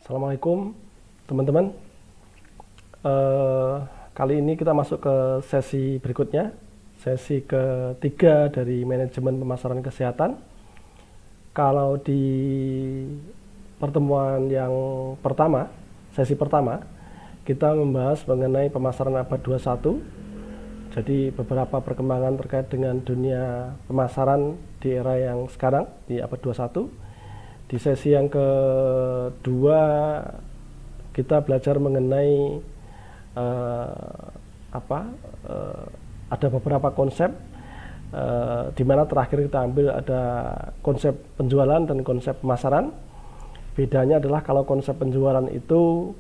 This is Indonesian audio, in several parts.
Assalamualaikum teman-teman. Kali ini kita masuk ke sesi berikutnya, sesi ketiga dari manajemen pemasaran kesehatan. Kalau di pertemuan yang pertama, sesi pertama, kita membahas mengenai pemasaran abad 21. Jadi beberapa perkembangan terkait dengan dunia pemasaran di era yang sekarang, di abad 21. Di sesi yang kedua kita belajar mengenai ada beberapa konsep, di mana terakhir kita ambil ada konsep penjualan dan konsep pemasaran. Bedanya adalah kalau konsep penjualan itu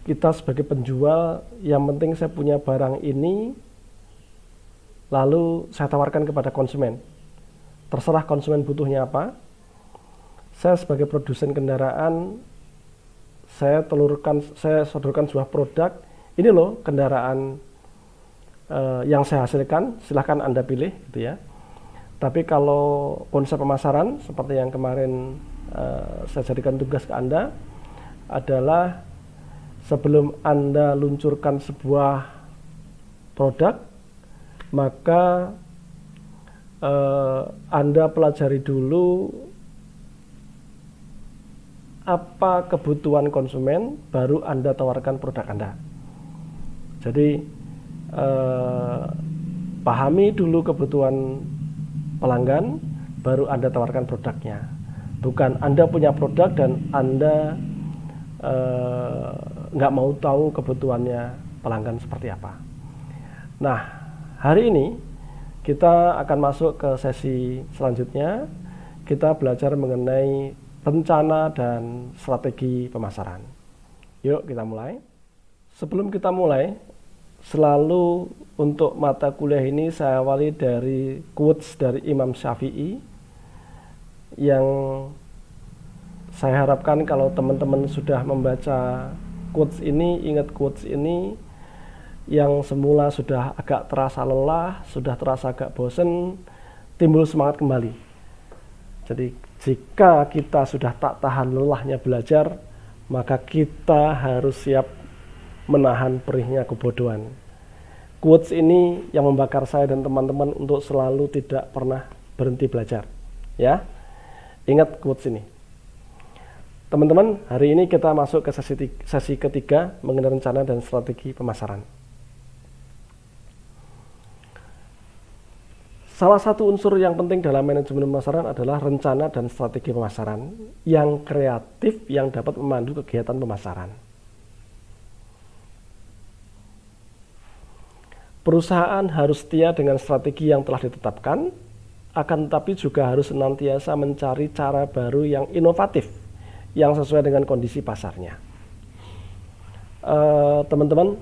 kita sebagai penjual, yang penting saya punya barang ini, lalu saya tawarkan kepada konsumen. Terserah konsumen butuhnya apa. Saya sebagai produsen kendaraan, saya sodorkan sebuah produk. Ini loh kendaraan yang saya hasilkan, silahkan Anda pilih, gitu ya. Tapi kalau konsep pemasaran seperti yang kemarin saya jadikan tugas ke Anda adalah sebelum Anda luncurkan sebuah produk, maka Anda pelajari dulu apa kebutuhan konsumen, baru Anda tawarkan produk Anda. Jadi pahami dulu kebutuhan pelanggan, baru Anda tawarkan produknya. Bukan Anda punya produk dan Anda nggak mau tahu kebutuhannya pelanggan seperti apa. Nah, hari ini kita akan masuk ke sesi selanjutnya. Kita belajar mengenai rencana dan strategi pemasaran. Yuk kita mulai. Sebelum kita mulai, selalu untuk mata kuliah ini saya awali dari quotes dari Imam Syafi'i, yang saya harapkan kalau teman-teman sudah membaca quotes ini, ingat quotes ini, yang semula sudah agak terasa lelah, sudah terasa agak bosan, timbul semangat kembali. Jadi jika kita sudah tak tahan lelahnya belajar, maka kita harus siap menahan perihnya kebodohan. Quotes ini yang membakar saya dan teman-teman untuk selalu tidak pernah berhenti belajar. Ya, ingat quotes ini. Teman-teman, hari ini kita masuk ke sesi ketiga mengenai rencana dan strategi pemasaran. Salah satu unsur yang penting dalam manajemen pemasaran adalah rencana dan strategi pemasaran yang kreatif, yang dapat memandu kegiatan pemasaran. Perusahaan harus setia dengan strategi yang telah ditetapkan, akan tetapi juga harus senantiasa mencari cara baru yang inovatif, yang sesuai dengan kondisi pasarnya. Teman-teman,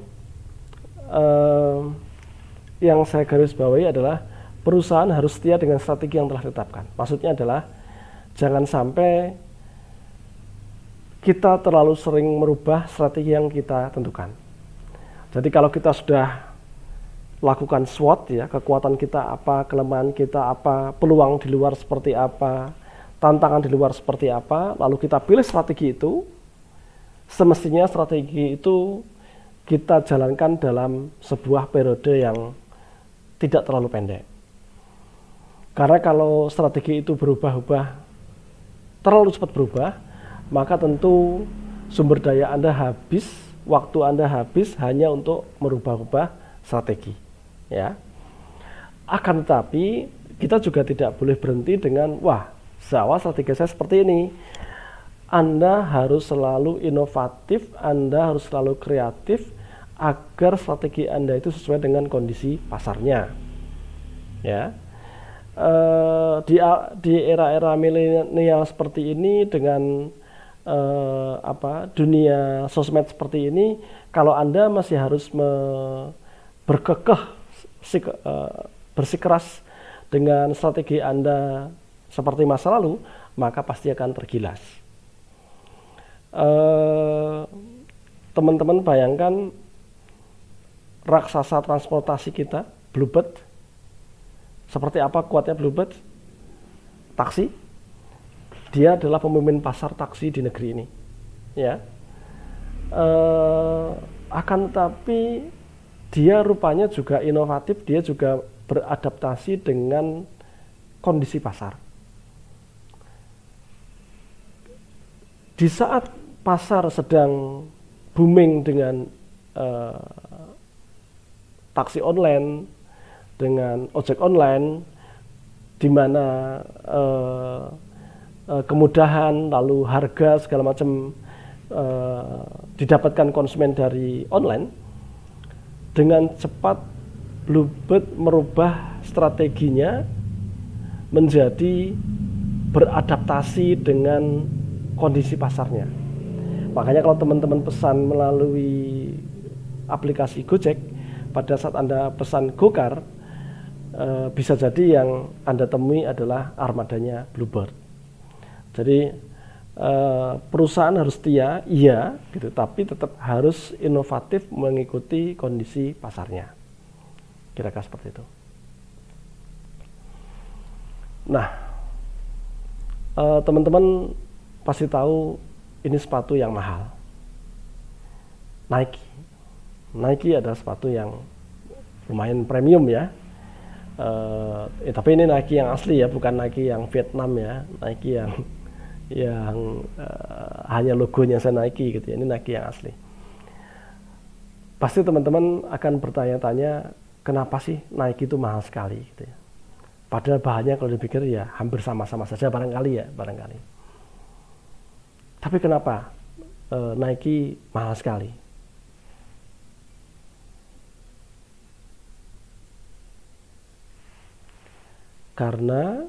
yang saya garis bawahi adalah perusahaan harus setia dengan strategi yang telah ditetapkan. Maksudnya adalah jangan sampai kita terlalu sering merubah strategi yang kita tentukan. Jadi kalau kita sudah lakukan SWOT, ya, kekuatan kita apa, kelemahan kita apa, peluang di luar seperti apa, tantangan di luar seperti apa, lalu kita pilih strategi itu, semestinya strategi itu kita jalankan dalam sebuah periode yang tidak terlalu pendek. Karena kalau strategi itu berubah-ubah, terlalu cepat berubah, maka tentu sumber daya Anda habis, waktu Anda habis hanya untuk merubah-ubah strategi. Ya. Akan tetapi kita juga tidak boleh berhenti dengan, wah, seawal strategi saya seperti ini. Anda harus selalu inovatif, Anda harus selalu kreatif, agar strategi Anda itu sesuai dengan kondisi pasarnya. Ya. Di era-era milenial seperti ini, dengan dunia sosmed seperti ini, kalau Anda masih harus bersikeras dengan strategi Anda seperti masa lalu, maka pasti akan tergilas. Teman-teman bayangkan raksasa transportasi kita, Bluebird. Seperti apa kuatnya Bluebird? Taksi. dia adalah pemimpin pasar taksi di negeri ini, ya. Akan tetapi dia rupanya juga inovatif, dia juga beradaptasi dengan kondisi pasar. Di saat pasar sedang booming dengan taksi online, dengan ojek online, di mana kemudahan lalu harga segala macam didapatkan konsumen dari online, dengan cepat Bluebird merubah strateginya menjadi beradaptasi dengan kondisi pasarnya. Makanya kalau teman-teman pesan melalui aplikasi Gojek, pada saat Anda pesan Gokar, bisa jadi yang Anda temui adalah armadanya Bluebird. Jadi perusahaan harus setia, iya, gitu, tapi tetap harus inovatif mengikuti kondisi pasarnya. Kira-kira seperti itu. Nah, teman-teman pasti tahu ini sepatu yang mahal. Nike adalah sepatu yang lumayan premium ya. Tapi ini Nike yang asli ya, bukan Nike yang Vietnam ya, Nike yang hanya logonya saya Nike gitu ya. Ini Nike yang asli. Pasti teman-teman akan bertanya-tanya, kenapa sih Nike itu mahal sekali gitu ya. Padahal bahannya kalau dipikir ya hampir sama-sama saja barangkali. Tapi kenapa Nike mahal sekali? Karena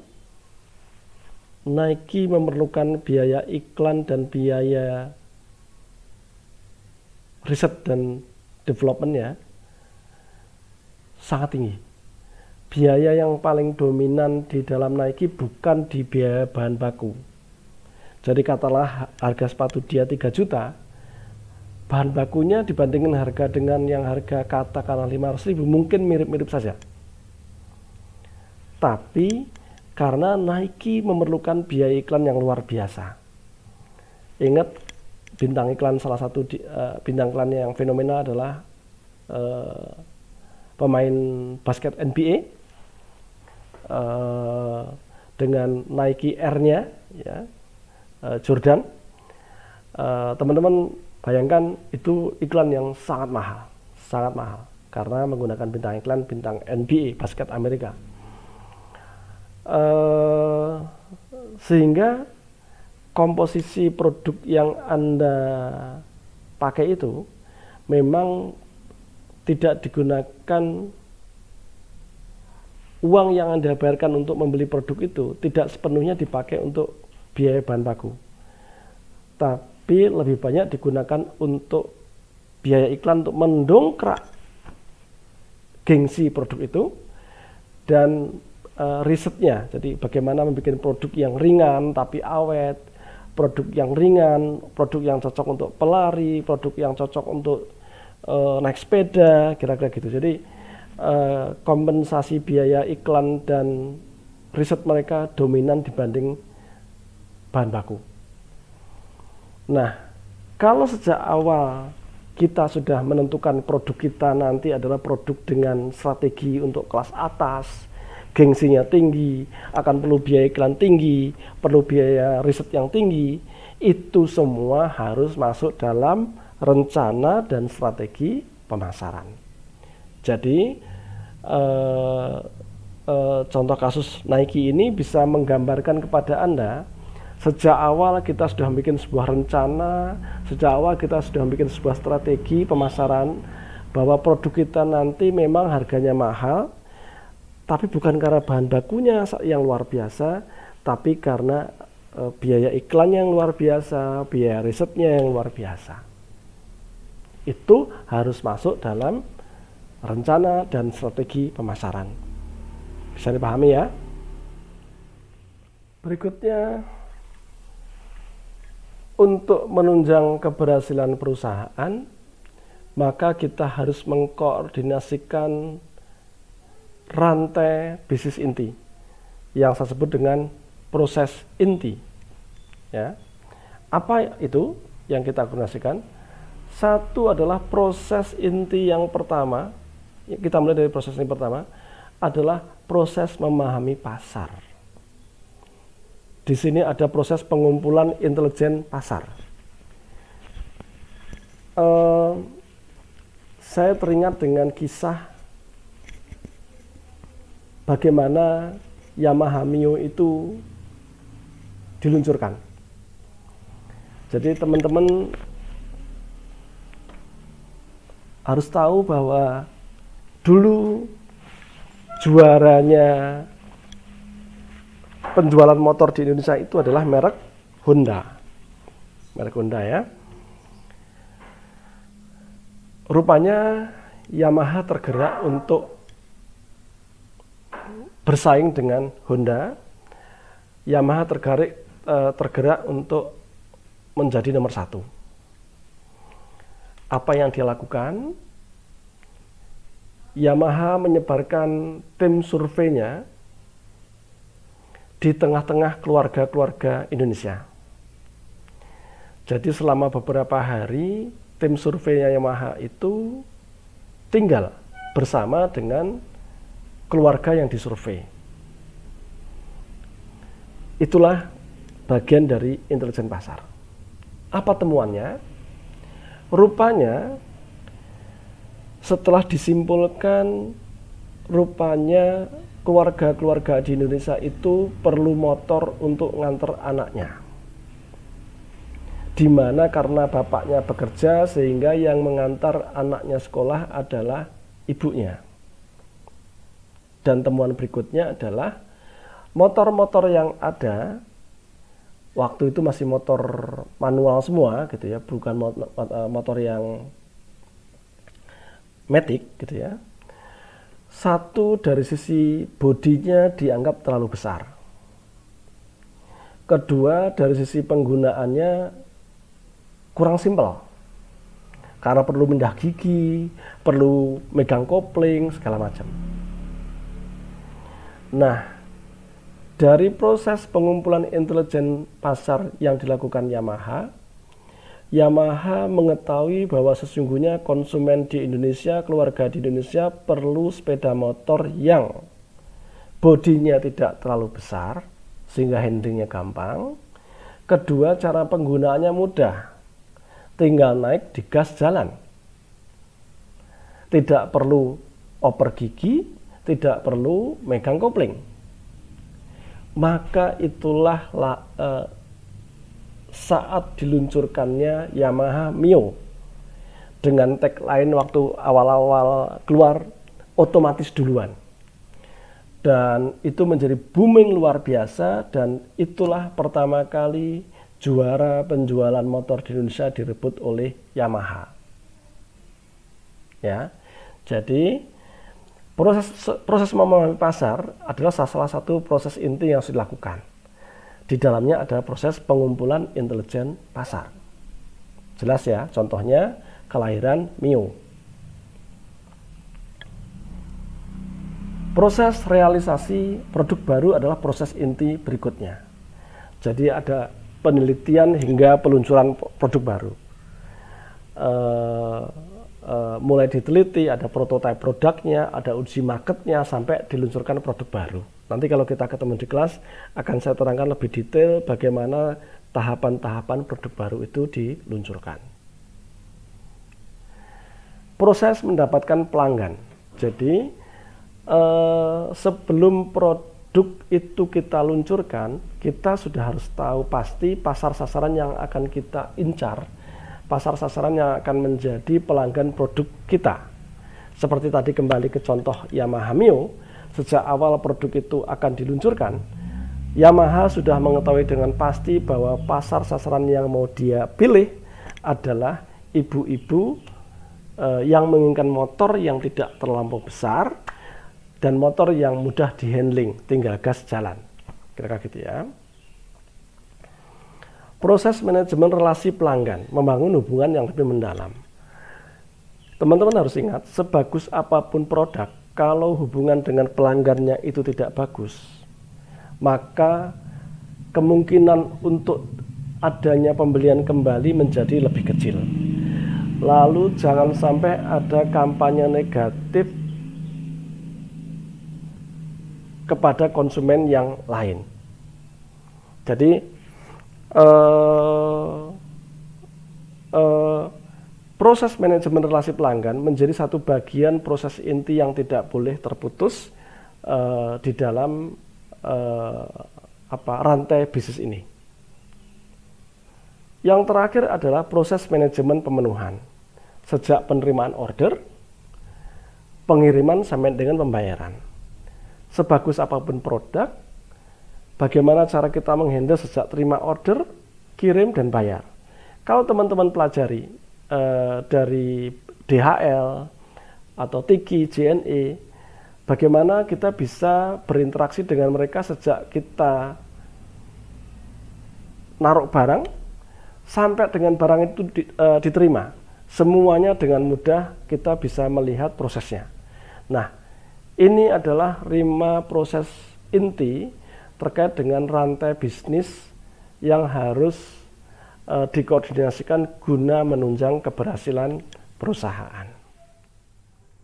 Nike memerlukan biaya iklan dan biaya riset dan developmentnya sangat tinggi. Biaya yang paling dominan di dalam Nike bukan di biaya bahan baku. Jadi katalah harga sepatu dia 3 juta, bahan bakunya dibandingkan harga dengan yang harga katakanlah 500.000 mungkin mirip-mirip saja. Tapi karena Nike memerlukan biaya iklan yang luar biasa. Ingat, bintang iklan salah satu bintang iklan yang fenomenal adalah pemain basket NBA dengan Nike Air-nya ya, Jordan. Teman-teman bayangkan itu iklan yang sangat mahal karena menggunakan bintang iklan bintang NBA basket Amerika. Sehingga komposisi produk yang Anda pakai itu memang tidak digunakan, uang yang Anda bayarkan untuk membeli produk itu tidak sepenuhnya dipakai untuk biaya bahan baku, tapi lebih banyak digunakan untuk biaya iklan untuk mendongkrak gengsi produk itu dan risetnya. Jadi bagaimana membuat produk yang ringan tapi awet, produk yang ringan, produk yang cocok untuk pelari, produk yang cocok untuk naik sepeda, kira-kira gitu. Jadi kompensasi biaya iklan dan riset mereka dominan dibanding bahan baku. Nah, kalau sejak awal kita sudah menentukan produk kita nanti adalah produk dengan strategi untuk kelas atas, gengsinya tinggi, akan perlu biaya iklan tinggi, perlu biaya riset yang tinggi, itu semua harus masuk dalam rencana dan strategi pemasaran. Jadi contoh kasus Nike ini bisa menggambarkan kepada Anda, sejak awal kita sudah bikin sebuah rencana, sejak awal kita sudah bikin sebuah strategi pemasaran, bahwa produk kita nanti memang harganya mahal, tapi bukan karena bahan bakunya yang luar biasa, tapi karena biaya iklan yang luar biasa, biaya risetnya yang luar biasa. Itu harus masuk dalam rencana dan strategi pemasaran. Bisa dipahami ya? Berikutnya, untuk menunjang keberhasilan perusahaan, maka kita harus mengkoordinasikan rantai bisnis inti yang saya sebut dengan proses inti. Ya. Apa itu yang kita koordinasikan? Satu adalah proses inti yang pertama, kita mulai dari proses ini pertama, adalah proses memahami pasar. Di sini ada proses pengumpulan intelijen pasar. Saya teringat dengan kisah bagaimana Yamaha Mio itu diluncurkan. Jadi teman-teman harus tahu bahwa dulu juaranya penjualan motor di Indonesia itu adalah merek Honda. Merek Honda ya. Rupanya Yamaha tergerak untuk bersaing dengan Honda. Yamaha tergerak untuk menjadi nomor 1. Apa yang dia lakukan? Yamaha menyebarkan tim surveinya di tengah-tengah keluarga-keluarga Indonesia. Jadi selama beberapa hari tim surveinya Yamaha itu tinggal bersama dengan keluarga yang disurvei. Itulah bagian dari intelijen pasar. Apa temuannya? Rupanya setelah disimpulkan, rupanya keluarga-keluarga di Indonesia itu perlu motor untuk nganter anaknya. Di mana karena bapaknya bekerja sehingga yang mengantar anaknya sekolah adalah ibunya. Dan temuan berikutnya adalah motor-motor yang ada waktu itu masih motor manual semua gitu ya, bukan motor yang matic gitu ya. Satu, dari sisi bodinya dianggap terlalu besar. Kedua, dari sisi penggunaannya kurang simpel. Karena perlu mendah gigi, perlu megang kopling, segala macam. Nah, dari proses pengumpulan intelijen pasar yang dilakukan Yamaha, Yamaha mengetahui bahwa sesungguhnya konsumen di Indonesia, keluarga di Indonesia perlu sepeda motor yang bodinya tidak terlalu besar, sehingga handlingnya gampang. Kedua, cara penggunaannya mudah, tinggal naik di gas jalan. Tidak perlu oper gigi, tidak perlu megang kopling. Maka itulah saat diluncurkannya Yamaha Mio dengan tagline waktu awal-awal keluar, otomatis duluan. Dan itu menjadi booming luar biasa, dan itulah pertama kali juara penjualan motor di Indonesia direbut oleh Yamaha. Ya. Jadi proses memahami pasar adalah salah satu proses inti yang harus dilakukan. Di dalamnya ada proses pengumpulan intelijen pasar. Jelas ya, contohnya kelahiran Mio. Proses realisasi produk baru adalah proses inti berikutnya. Jadi ada penelitian hingga peluncuran produk baru. Mulai diteliti, ada prototipe produknya, ada uji marketnya, sampai diluncurkan produk baru. Nanti kalau kita ketemu di kelas, akan saya terangkan lebih detail bagaimana tahapan-tahapan produk baru itu diluncurkan. Proses mendapatkan pelanggan. Jadi, sebelum produk itu kita luncurkan, kita sudah harus tahu pasti pasar sasaran yang akan kita incar, pasar sasaran yang akan menjadi pelanggan produk kita. Seperti tadi kembali ke contoh Yamaha Mio, sejak awal produk itu akan diluncurkan, Yamaha sudah mengetahui dengan pasti bahwa pasar sasaran yang mau dia pilih adalah ibu-ibu yang menginginkan motor yang tidak terlampau besar dan motor yang mudah dihandling, tinggal gas jalan. Kira-kira gitu ya. Proses manajemen relasi pelanggan, membangun hubungan yang lebih mendalam. Teman-teman harus ingat, sebagus apapun produk, kalau hubungan dengan pelanggannya itu tidak bagus, maka kemungkinan untuk adanya pembelian kembali menjadi lebih kecil. Lalu jangan sampai ada kampanye negatif kepada konsumen yang lain. Jadi proses manajemen relasi pelanggan menjadi satu bagian proses inti yang tidak boleh terputus di dalam rantai bisnis ini. Yang terakhir adalah proses manajemen pemenuhan, sejak penerimaan order, pengiriman sampai dengan pembayaran. Sebagus apapun produk, bagaimana cara kita menghandle sejak terima order, kirim, dan bayar. Kalau teman-teman pelajari dari DHL atau Tiki, JNE, bagaimana kita bisa berinteraksi dengan mereka sejak kita naruh barang sampai dengan barang itu diterima. Semuanya dengan mudah kita bisa melihat prosesnya. Nah, ini adalah 5 proses inti terkait dengan rantai bisnis yang harus dikoordinasikan guna menunjang keberhasilan perusahaan.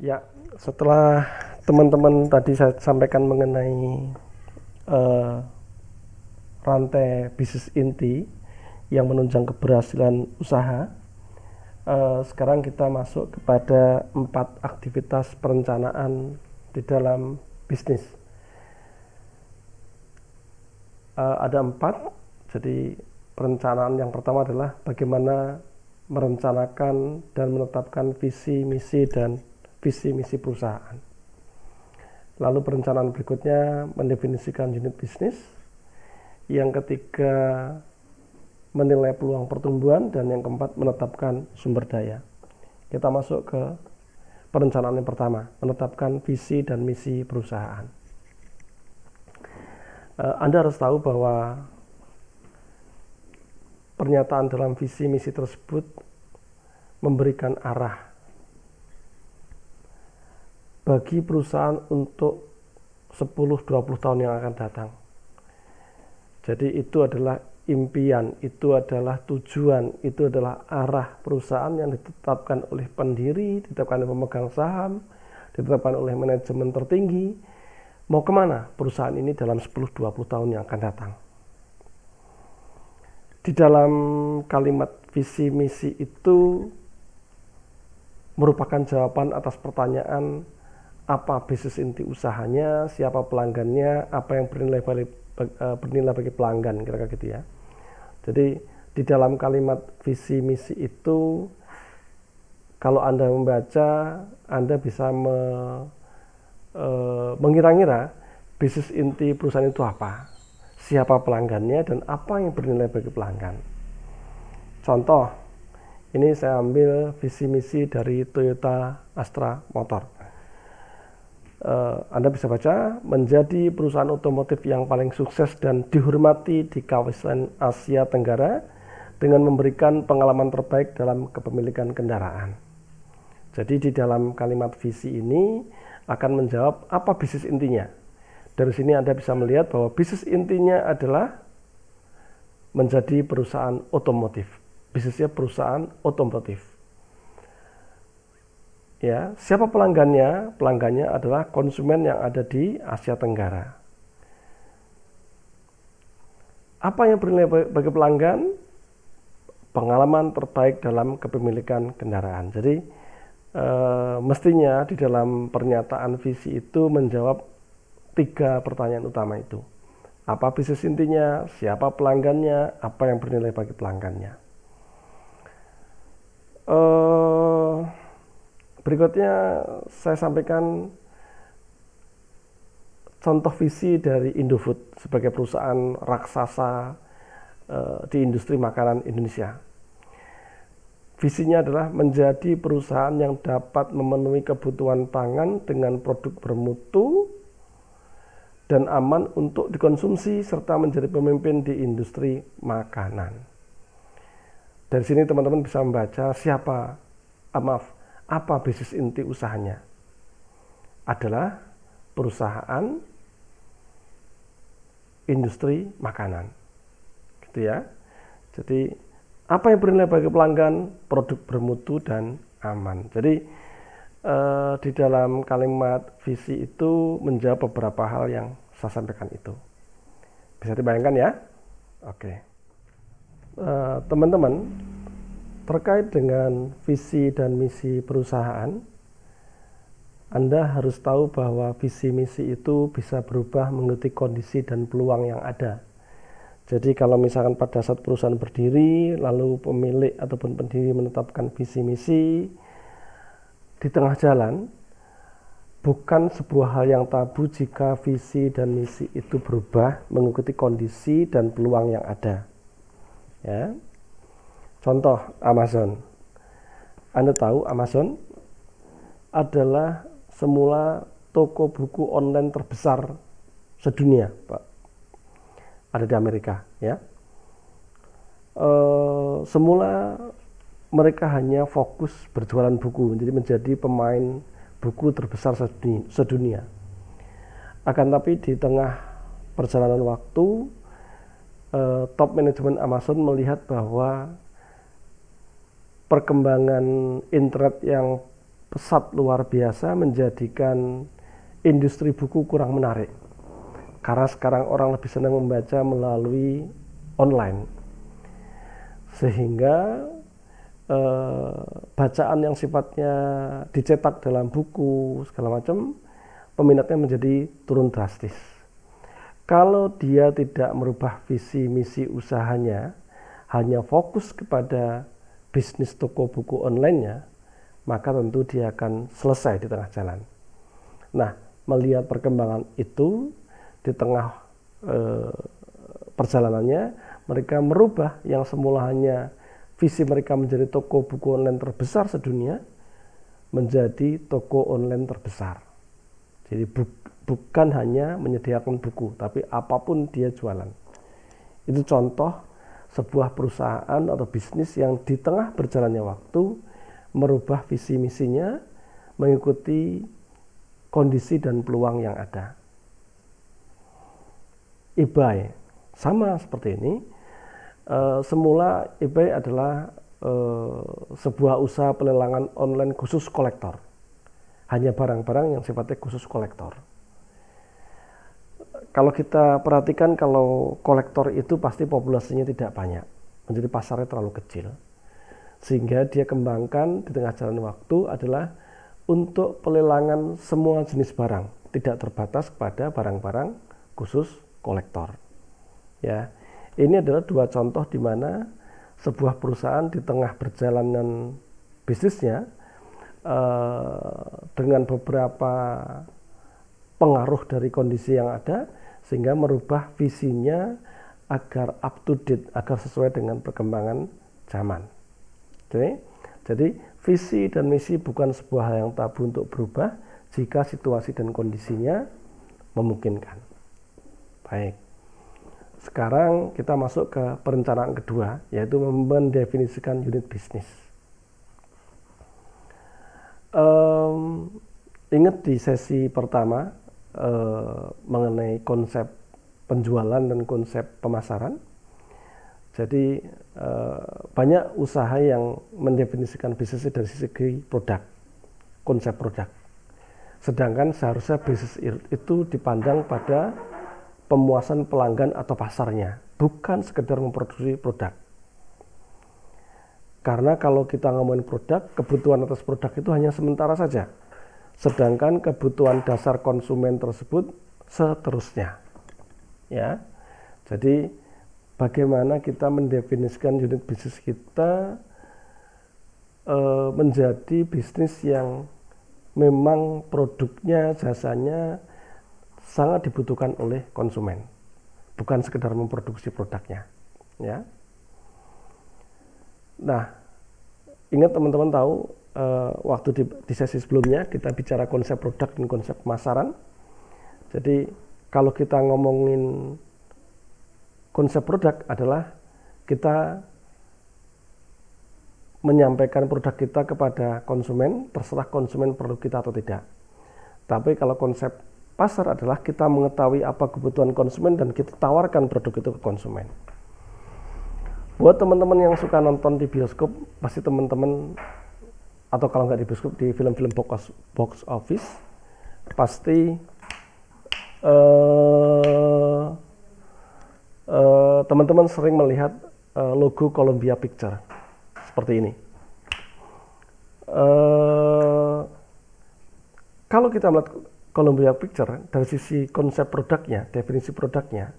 Ya, setelah teman-teman tadi saya sampaikan mengenai rantai bisnis inti yang menunjang keberhasilan usaha, sekarang kita masuk kepada 4 aktivitas perencanaan di dalam bisnis. Ada 4, jadi perencanaan yang pertama adalah bagaimana merencanakan dan menetapkan visi, misi, dan visi misi perusahaan. Lalu perencanaan berikutnya mendefinisikan unit bisnis. Yang ketiga menilai peluang pertumbuhan, dan yang keempat menetapkan sumber daya. Kita masuk ke perencanaan yang pertama, menetapkan visi dan misi perusahaan. Anda harus tahu bahwa pernyataan dalam visi misi tersebut memberikan arah bagi perusahaan untuk 10-20 tahun yang akan datang. Jadi itu adalah impian, itu adalah tujuan, itu adalah arah perusahaan yang ditetapkan oleh pendiri, ditetapkan oleh pemegang saham, ditetapkan oleh manajemen tertinggi. Mau kemana perusahaan ini dalam 10-20 tahun yang akan datang. Di dalam kalimat visi misi itu merupakan jawaban atas pertanyaan apa bisnis inti usahanya, siapa pelanggannya, apa yang bernilai bagi pelanggan, kira-kira gitu ya. Jadi di dalam kalimat visi misi itu, kalau Anda membaca, Anda bisa mengira-ngira bisnis inti perusahaan itu apa, siapa pelanggannya, dan apa yang bernilai bagi pelanggan. Contoh, ini saya ambil visi misi dari Toyota Astra Motor. Anda bisa baca, menjadi perusahaan otomotif yang paling sukses dan dihormati di kawasan Asia Tenggara dengan memberikan pengalaman terbaik dalam kepemilikan kendaraan. Jadi di dalam kalimat visi ini akan menjawab apa bisnis intinya. Dari sini Anda bisa melihat bahwa bisnis intinya adalah menjadi perusahaan otomotif. Bisnisnya perusahaan otomotif. Ya, siapa pelanggannya? Pelanggannya adalah konsumen yang ada di Asia Tenggara. Apa yang bernilai bagi pelanggan? Pengalaman terbaik dalam kepemilikan kendaraan. Jadi mestinya di dalam pernyataan visi itu menjawab 3 pertanyaan utama itu. Apa bisnis intinya? Siapa pelanggannya? Apa yang bernilai bagi pelanggannya? Berikutnya saya sampaikan contoh visi dari Indofood sebagai perusahaan raksasa di industri makanan Indonesia. Visinya adalah menjadi perusahaan yang dapat memenuhi kebutuhan pangan dengan produk bermutu dan aman untuk dikonsumsi serta menjadi pemimpin di industri makanan. Dari sini teman-teman bisa membaca apa bisnis inti usahanya. Adalah perusahaan industri makanan. Gitu ya. Jadi apa yang bernilai bagi pelanggan? Produk bermutu dan aman. Jadi di dalam kalimat visi itu menjawab beberapa hal yang saya sampaikan itu. Bisa dibayangkan ya? Oke. Teman-teman, terkait dengan visi dan misi perusahaan, Anda harus tahu bahwa visi misi itu bisa berubah mengikuti kondisi dan peluang yang ada. Jadi kalau misalkan pada saat perusahaan berdiri, lalu pemilik ataupun pendiri menetapkan visi misi di tengah jalan, bukan sebuah hal yang tabu jika visi dan misi itu berubah mengikuti kondisi dan peluang yang ada. Ya. Contoh Amazon. Anda tahu Amazon adalah semula toko buku online terbesar sedunia, Pak. Ada di Amerika, ya. Semula mereka hanya fokus berjualan buku, jadi menjadi pemain buku terbesar sedunia. Akan tapi di tengah perjalanan waktu, top manajemen Amazon melihat bahwa perkembangan internet yang pesat luar biasa menjadikan industri buku kurang menarik. Karena sekarang orang lebih senang membaca melalui online. Sehingga bacaan yang sifatnya dicetak dalam buku segala macam, peminatnya menjadi turun drastis. Kalau dia tidak merubah visi misi usahanya, hanya fokus kepada bisnis toko buku online-nya, maka tentu dia akan selesai di tengah jalan. Nah, melihat perkembangan itu, di tengah perjalanannya, mereka merubah yang semula hanya visi mereka menjadi toko buku online terbesar sedunia, menjadi toko online terbesar. Jadi bukan hanya menyediakan buku, tapi apapun dia jualan. Itu contoh sebuah perusahaan atau bisnis yang di tengah berjalannya waktu merubah visi misinya mengikuti kondisi dan peluang yang ada. eBay sama seperti ini. Semula eBay adalah sebuah usaha pelelangan online khusus kolektor, hanya barang-barang yang sifatnya khusus kolektor. Kalau kita perhatikan, kalau kolektor itu pasti populasinya tidak banyak, menjadi pasarnya terlalu kecil, sehingga dia kembangkan di tengah jalan waktu adalah untuk pelelangan semua jenis barang, tidak terbatas pada barang-barang khusus kolektor. Ya, ini adalah dua contoh di mana sebuah perusahaan di tengah perjalanan bisnisnya dengan beberapa pengaruh dari kondisi yang ada, sehingga merubah visinya agar up to date, agar sesuai dengan perkembangan zaman. Jadi visi dan misi bukan sebuah hal yang tabu untuk berubah jika situasi dan kondisinya memungkinkan. Baik, sekarang kita masuk ke perencanaan kedua, yaitu mendefinisikan unit bisnis. Ingat di sesi pertama mengenai konsep penjualan dan konsep pemasaran. Jadi banyak usaha yang mendefinisikan bisnisnya dari segi produk, konsep produk. Sedangkan seharusnya bisnis itu dipandang pada pemuasan pelanggan atau pasarnya, bukan sekedar memproduksi produk. Karena kalau kita ngomongin produk, kebutuhan atas produk itu hanya sementara saja. Sedangkan kebutuhan dasar konsumen tersebut seterusnya. Ya. Jadi bagaimana kita mendefinisikan unit bisnis kita menjadi bisnis yang memang produknya, jasanya sangat dibutuhkan oleh konsumen, bukan sekedar memproduksi produknya, ya. Nah, ingat teman-teman tahu waktu di sesi sebelumnya kita bicara konsep produk dan konsep pemasaran. Jadi kalau kita ngomongin konsep produk adalah kita menyampaikan produk kita kepada konsumen, terserah konsumen perlu kita atau tidak. Tapi kalau konsep pasar adalah kita mengetahui apa kebutuhan konsumen dan kita tawarkan produk itu ke konsumen. Buat teman-teman yang suka nonton di bioskop, pasti teman-teman, atau kalau nggak di bioskop, di film-film box office, pasti teman-teman sering melihat logo Columbia Picture seperti ini. Kalau kita melihat Columbia Picture dari sisi konsep produknya, definisi produknya,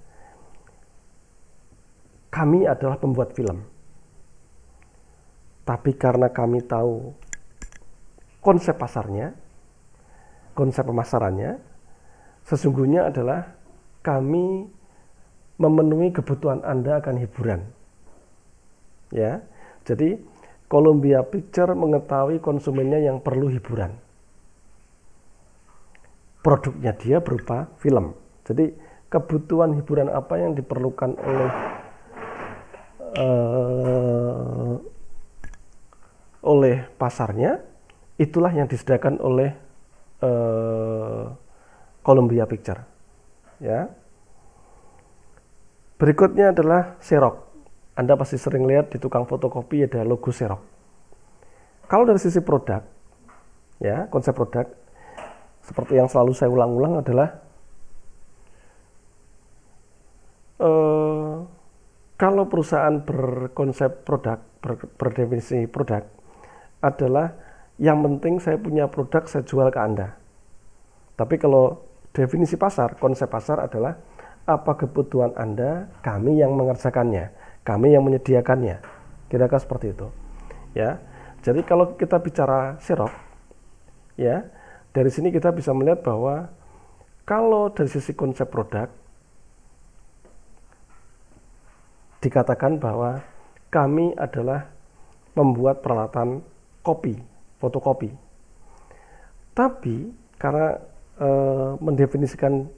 kami adalah pembuat film. Tapi karena kami tahu konsep pasarnya, konsep pemasarannya, sesungguhnya adalah kami memenuhi kebutuhan Anda akan hiburan. Ya, jadi Columbia Picture mengetahui konsumennya yang perlu hiburan. Produknya dia berupa film. Jadi kebutuhan hiburan apa yang diperlukan oleh pasarnya, itulah yang disediakan oleh Columbia Picture. Ya. Berikutnya adalah Xerox. Anda pasti sering lihat di tukang fotokopi ada logo Xerox. Kalau dari sisi produk, ya, konsep produk, seperti yang selalu saya ulang-ulang adalah kalau perusahaan berkonsep produk, berdefinisi produk, adalah yang penting saya punya produk, saya jual ke Anda. Tapi kalau definisi pasar, konsep pasar adalah apa kebutuhan Anda, kami yang mengerjakannya, kami yang menyediakannya. Kira-kira seperti itu. Ya. Jadi kalau kita bicara Xerox, ya, dari sini kita bisa melihat bahwa kalau dari sisi konsep produk, dikatakan bahwa kami adalah membuat peralatan kopi, fotokopi. Tapi karena mendefinisikan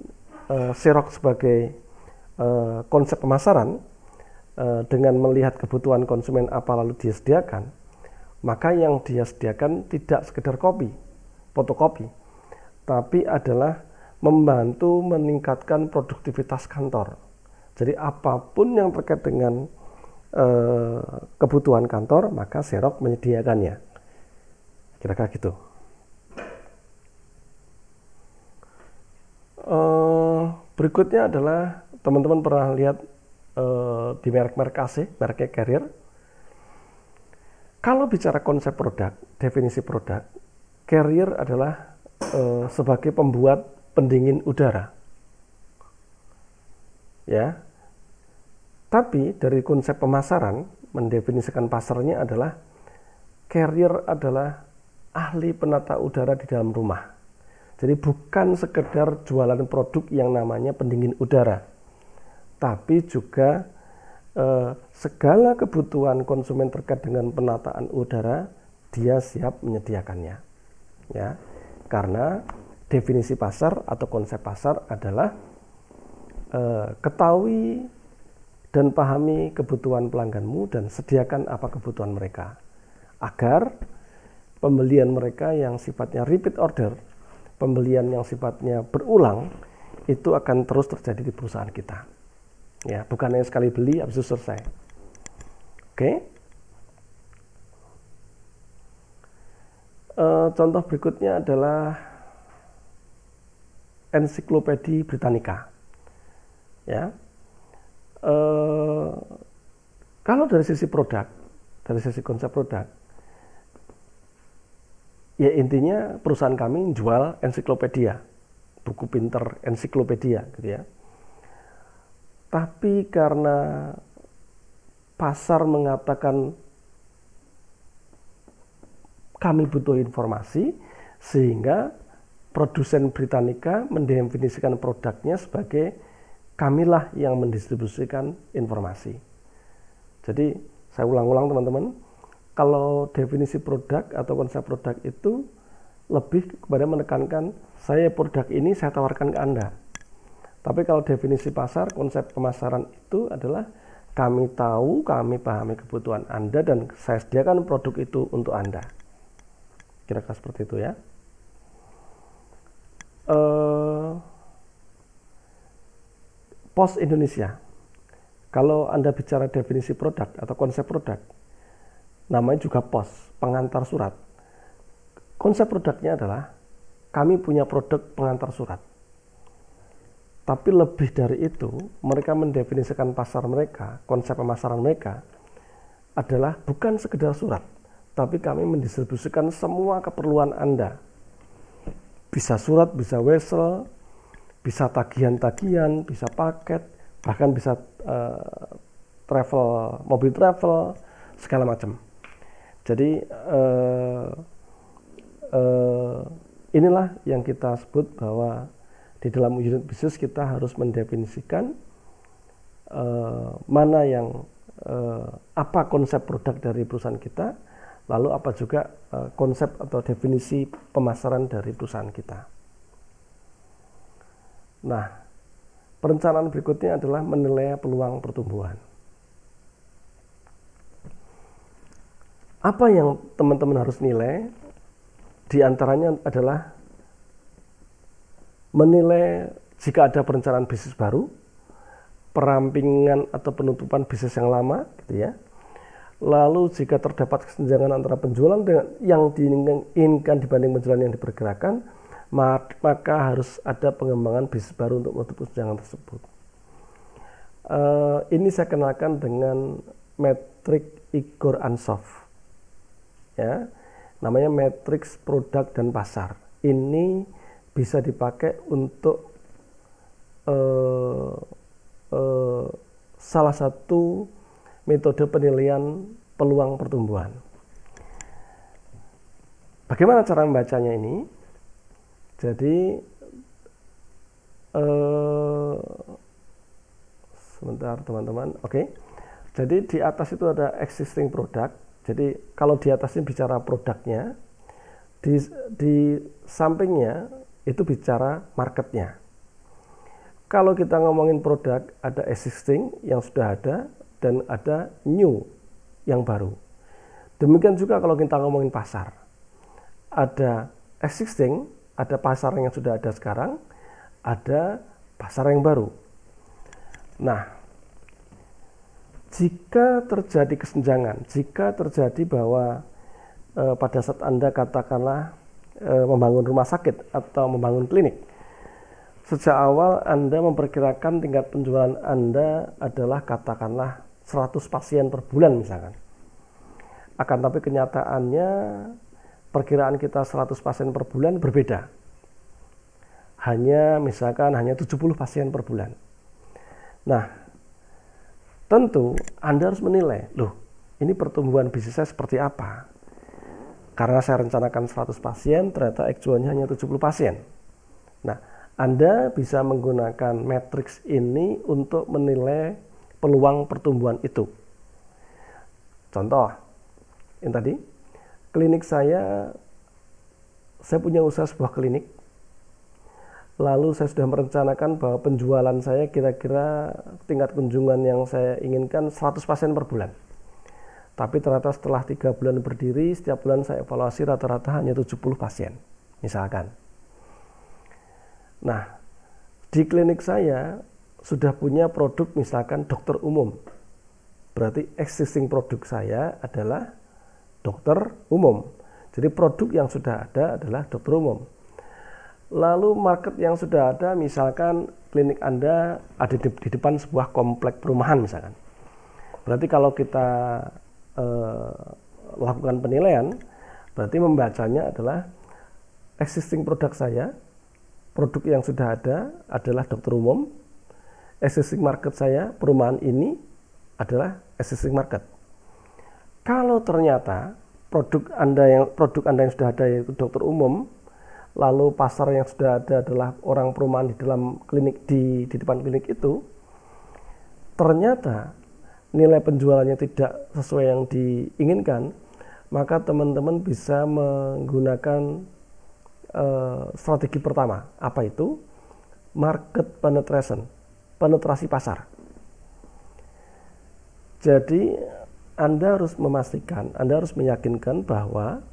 Xerox sebagai konsep pemasaran, dengan melihat kebutuhan konsumen apa lalu dia sediakan, maka yang dia sediakan tidak sekedar kopi, fotokopi, tapi adalah membantu meningkatkan produktivitas kantor. Jadi apapun yang terkait dengan kebutuhan kantor, maka Xerox menyediakannya. Kira-kira gitu. Berikutnya adalah teman-teman pernah lihat di merek-merek AC, mereknya Carrier. Kalau bicara konsep produk, definisi produk, Carrier adalah sebagai pembuat pendingin udara. Ya. Tapi dari konsep pemasaran, mendefinisikan pasarnya adalah Carrier adalah ahli penata udara di dalam rumah. Jadi bukan sekedar jualan produk yang namanya pendingin udara, tapi juga segala kebutuhan konsumen terkait dengan penataan udara, dia siap menyediakannya. Ya, karena definisi pasar atau konsep pasar adalah ketahui dan pahami kebutuhan pelangganmu dan sediakan apa kebutuhan mereka, agar pembelian mereka yang sifatnya repeat order, pembelian yang sifatnya berulang, itu akan terus terjadi di perusahaan kita. Ya, bukan hanya sekali beli habis itu selesai. Oke. Contoh berikutnya adalah Ensiklopedia Britannica. Ya, kalau dari sisi produk, dari sisi konsep produk, ya intinya perusahaan kami jual ensiklopedia, buku pinter ensiklopedia, gitu ya. Tapi karena pasar mengatakan kami butuh informasi, sehingga produsen Britannica mendefinisikan produknya sebagai kamilah yang mendistribusikan informasi. Jadi saya ulang-ulang teman-teman, kalau definisi produk atau konsep produk itu lebih kepada menekankan saya produk ini saya tawarkan ke Anda. Tapi kalau definisi pasar, konsep pemasaran itu adalah kami tahu, kami pahami kebutuhan Anda dan saya sediakan produk itu untuk Anda. Kira-kira seperti itu ya. Pos Indonesia. Kalau Anda bicara definisi produk atau konsep produk, namanya juga POS, pengantar surat. Konsep produknya adalah kami punya produk pengantar surat. Tapi lebih dari itu, mereka mendefinisikan pasar mereka, konsep pemasaran mereka adalah bukan sekedar surat, tapi kami mendistribusikan semua keperluan Anda. Bisa surat, bisa wesel, bisa tagihan-tagihan, bisa paket, bahkan bisa travel, mobil travel, segala macam. Jadi inilah yang kita sebut bahwa di dalam unit bisnis kita harus mendefinisikan mana yang apa konsep produk dari perusahaan kita, lalu apa juga konsep atau definisi pemasaran dari perusahaan kita. Nah, perencanaan berikutnya adalah menilai peluang pertumbuhan. Apa yang teman-teman harus nilai? Di antaranya adalah menilai jika ada perencanaan bisnis baru, perampingan atau penutupan bisnis yang lama, gitu ya. Lalu jika terdapat kesenjangan antara penjualan dengan yang diinginkan dibanding penjualan yang diperkirakan, maka harus ada pengembangan bisnis baru untuk menutup kesenjangan tersebut. Ini saya kenalkan dengan metrik Igor Ansoff, ya, namanya matriks produk dan pasar. Ini bisa dipakai untuk salah satu metode penilaian peluang pertumbuhan. Bagaimana cara membacanya ini? Jadi sebentar teman-teman. Oke. Jadi di atas itu ada existing product. Jadi kalau di atas ini bicara produknya, di sampingnya itu bicara marketnya. Kalau kita ngomongin produk, ada existing yang sudah ada dan ada new yang baru. Demikian juga kalau kita ngomongin pasar, ada existing, ada pasar yang sudah ada sekarang, ada pasar yang baru. Nah, jika terjadi kesenjangan, jika terjadi bahwa pada saat Anda katakanlah membangun rumah sakit atau membangun klinik, sejak awal Anda memperkirakan tingkat penjualan Anda adalah katakanlah 100 pasien per bulan misalkan. Akan tapi kenyataannya perkiraan kita 100 pasien per bulan berbeda. Misalkan hanya 70 pasien per bulan. Nah, tentu Anda harus menilai, loh ini pertumbuhan bisnis saya seperti apa? Karena saya rencanakan 100 pasien, ternyata actualnya hanya 70 pasien. Nah, Anda bisa menggunakan matriks ini untuk menilai peluang pertumbuhan itu. Contoh, yang tadi, klinik saya punya usaha sebuah klinik, lalu saya sudah merencanakan bahwa penjualan saya kira-kira tingkat kunjungan yang saya inginkan 100 pasien per bulan. Tapi ternyata setelah 3 bulan berdiri, setiap bulan saya evaluasi rata-rata hanya 70 pasien, misalkan. Nah, di klinik saya sudah punya produk misalkan dokter umum. Berarti existing produk saya adalah dokter umum. Jadi produk yang sudah ada adalah dokter umum. Lalu market yang sudah ada, misalkan klinik Anda ada di depan sebuah komplek perumahan misalkan. Berarti kalau kita lakukan penilaian, berarti membacanya adalah existing produk saya, produk yang sudah ada adalah dokter umum, existing market saya, perumahan ini adalah existing market. Kalau ternyata produk Anda yang sudah ada yaitu dokter umum, lalu pasar yang sudah ada adalah orang perumahan di dalam klinik, di depan klinik itu, ternyata nilai penjualannya tidak sesuai yang diinginkan, maka teman-teman bisa menggunakan strategi pertama. Apa itu? Market penetration, penetrasi pasar. Jadi Anda harus memastikan, Anda harus meyakinkan bahwa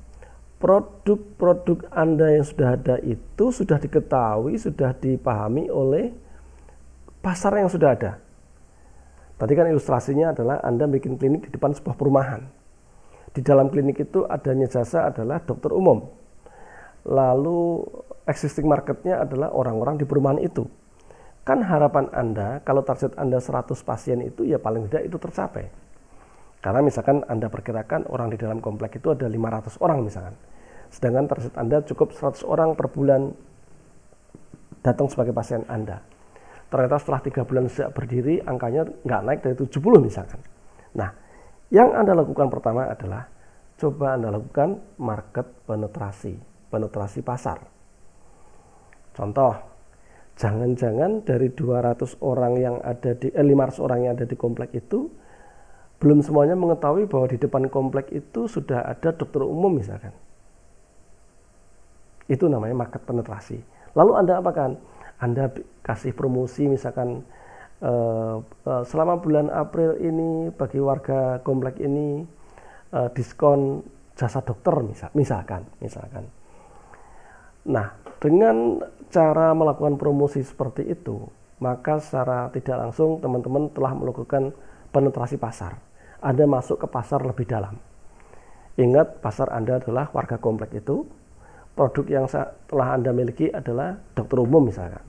produk-produk Anda yang sudah ada itu sudah diketahui, sudah dipahami oleh pasar yang sudah ada. Tadi kan ilustrasinya adalah Anda bikin klinik di depan sebuah perumahan. Di dalam klinik itu adanya jasa adalah dokter umum. Lalu existing marketnya adalah orang-orang di perumahan itu. Kan harapan Anda, kalau target Anda 100 pasien itu, ya paling tidak itu tercapai. Karena misalkan Anda perkirakan orang di dalam komplek itu ada 500 orang misalkan. Sedangkan target Anda cukup 100 orang per bulan datang sebagai pasien Anda. Ternyata setelah 3 bulan sejak berdiri, angkanya nggak naik dari 70 misalkan. Nah, yang Anda lakukan pertama adalah coba Anda lakukan market penetrasi pasar. Contoh, jangan-jangan dari 200 orang yang ada di 500 orang yang ada di komplek itu belum semuanya mengetahui bahwa di depan komplek itu sudah ada dokter umum misalkan. Itu namanya market penetrasi. Lalu Anda apakan? Anda kasih promosi misalkan selama bulan April ini bagi warga komplek ini diskon jasa dokter misalkan. Nah, dengan cara melakukan promosi seperti itu, maka secara tidak langsung teman-teman telah melakukan penetrasi pasar. Anda masuk ke pasar lebih dalam. Ingat, pasar Anda adalah warga komplek itu. Produk yang telah Anda miliki adalah dokter umum misalkan.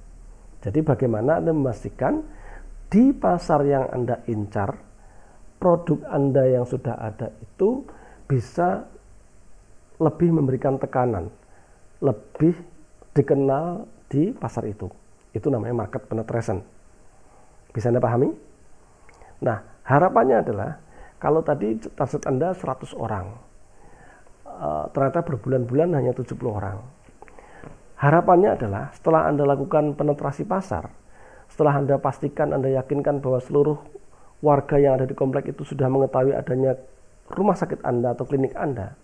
Jadi bagaimana Anda memastikan di pasar yang Anda incar, produk Anda yang sudah ada itu bisa lebih memberikan tekanan, lebih dikenal di pasar itu. Itu namanya market penetration. Bisa Anda pahami? Nah, harapannya adalah kalau tadi target Anda 100 orang, ternyata berbulan-bulan hanya 70 orang. Harapannya adalah setelah Anda lakukan penetrasi pasar, setelah Anda pastikan, Anda yakinkan bahwa seluruh warga yang ada di komplek itu sudah mengetahui adanya rumah sakit Anda atau klinik Anda,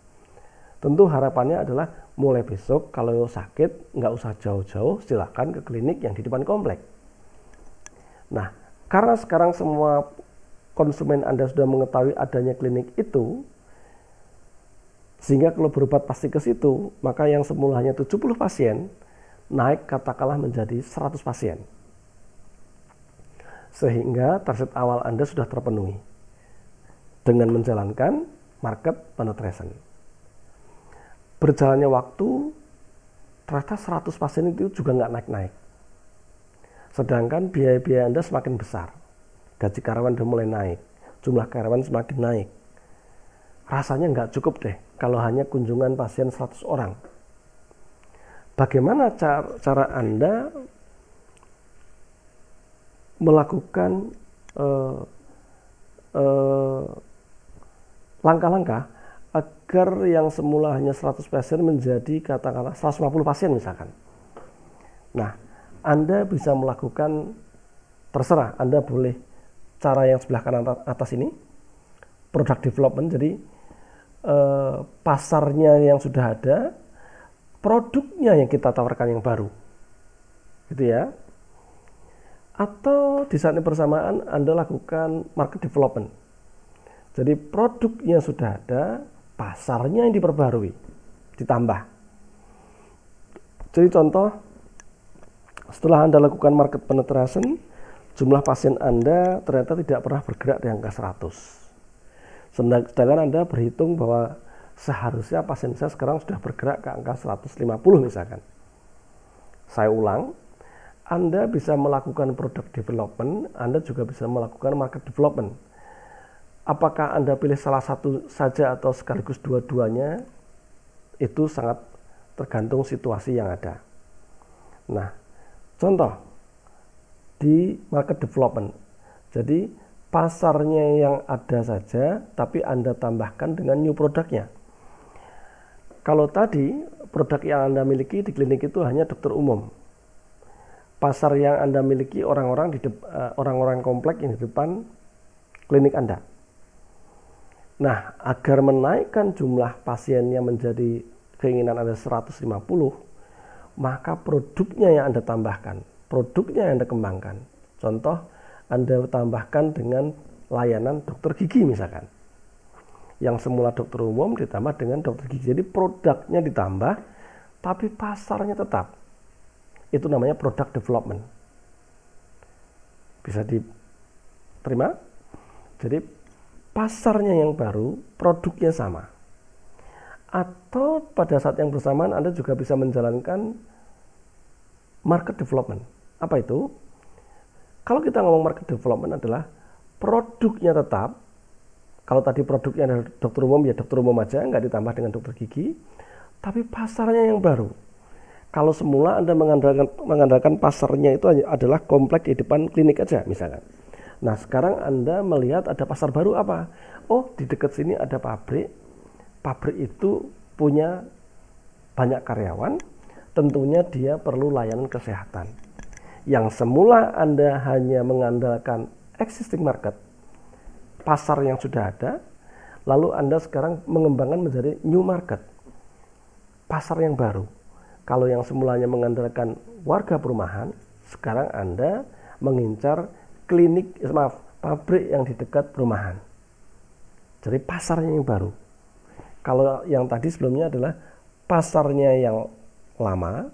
tentu harapannya adalah mulai besok kalau sakit nggak usah jauh-jauh, silakan ke klinik yang di depan komplek. Nah, karena sekarang semua konsumen Anda sudah mengetahui adanya klinik itu, sehingga kalau berobat pasti ke situ, maka yang semula hanya 70 pasien, naik katakanlah menjadi 100 pasien. Sehingga target awal Anda sudah terpenuhi dengan menjalankan market penetration. Berjalannya waktu, ternyata 100 pasien itu juga nggak naik-naik. Sedangkan biaya-biaya Anda semakin besar. Gaji karyawan sudah mulai naik, jumlah karyawan semakin naik. Rasanya nggak cukup deh kalau hanya kunjungan pasien 100 orang. Bagaimana cara Anda melakukan langkah-langkah agar yang semula hanya 100 pasien menjadi katakanlah 150 pasien misalkan. Nah, Anda bisa melakukan, terserah, Anda boleh cara yang sebelah kanan atas ini, product development, jadi pasarnya yang sudah ada, produknya yang kita tawarkan yang baru, gitu ya. Atau di saat yang bersamaan Anda lakukan market development, jadi produknya sudah ada, pasarnya yang diperbarui, ditambah. Jadi contoh, setelah Anda lakukan market penetration, jumlah pasien Anda ternyata tidak pernah bergerak di angka 100. Sedangkan Anda berhitung bahwa seharusnya pasien saya sekarang sudah bergerak ke angka 150 misalkan. Saya ulang, Anda bisa melakukan product development, Anda juga bisa melakukan market development. Apakah Anda pilih salah satu saja atau sekaligus dua-duanya, itu sangat tergantung situasi yang ada. Nah, contoh di market development, jadi pasarnya yang ada saja, tapi Anda tambahkan dengan new produknya. Kalau tadi produk yang Anda miliki di klinik itu hanya dokter umum, pasar yang Anda miliki orang-orang komplek yang di depan klinik Anda. Nah, agar menaikkan jumlah pasiennya menjadi keinginan Anda 150, maka produknya yang Anda tambahkan, produknya yang Anda kembangkan. Contoh, Anda tambahkan dengan layanan dokter gigi misalkan. Yang semula dokter umum ditambah dengan dokter gigi. Jadi produknya ditambah, tapi pasarnya tetap. Itu namanya product development. Bisa diterima? Jadi pasarnya yang baru, produknya sama. Atau pada saat yang bersamaan Anda juga bisa menjalankan market development. Apa itu? Kalau kita ngomong market development adalah produknya tetap. Kalau tadi produknya adalah dokter umum, ya dokter umum aja, nggak ditambah dengan dokter gigi. Tapi pasarnya yang baru. Kalau semula Anda mengandalkan pasarnya itu adalah komplek di depan klinik aja misalkan. Nah sekarang Anda melihat ada pasar baru apa? Oh di dekat sini ada pabrik. Pabrik itu punya banyak karyawan. Tentunya dia perlu layanan kesehatan. Yang semula Anda hanya mengandalkan existing market, pasar yang sudah ada, lalu Anda sekarang mengembangkan menjadi new market, pasar yang baru. Kalau yang semulanya mengandalkan warga perumahan, sekarang Anda mengincar pabrik yang di dekat perumahan. Jadi pasarnya yang baru. Kalau yang tadi sebelumnya adalah pasarnya yang lama,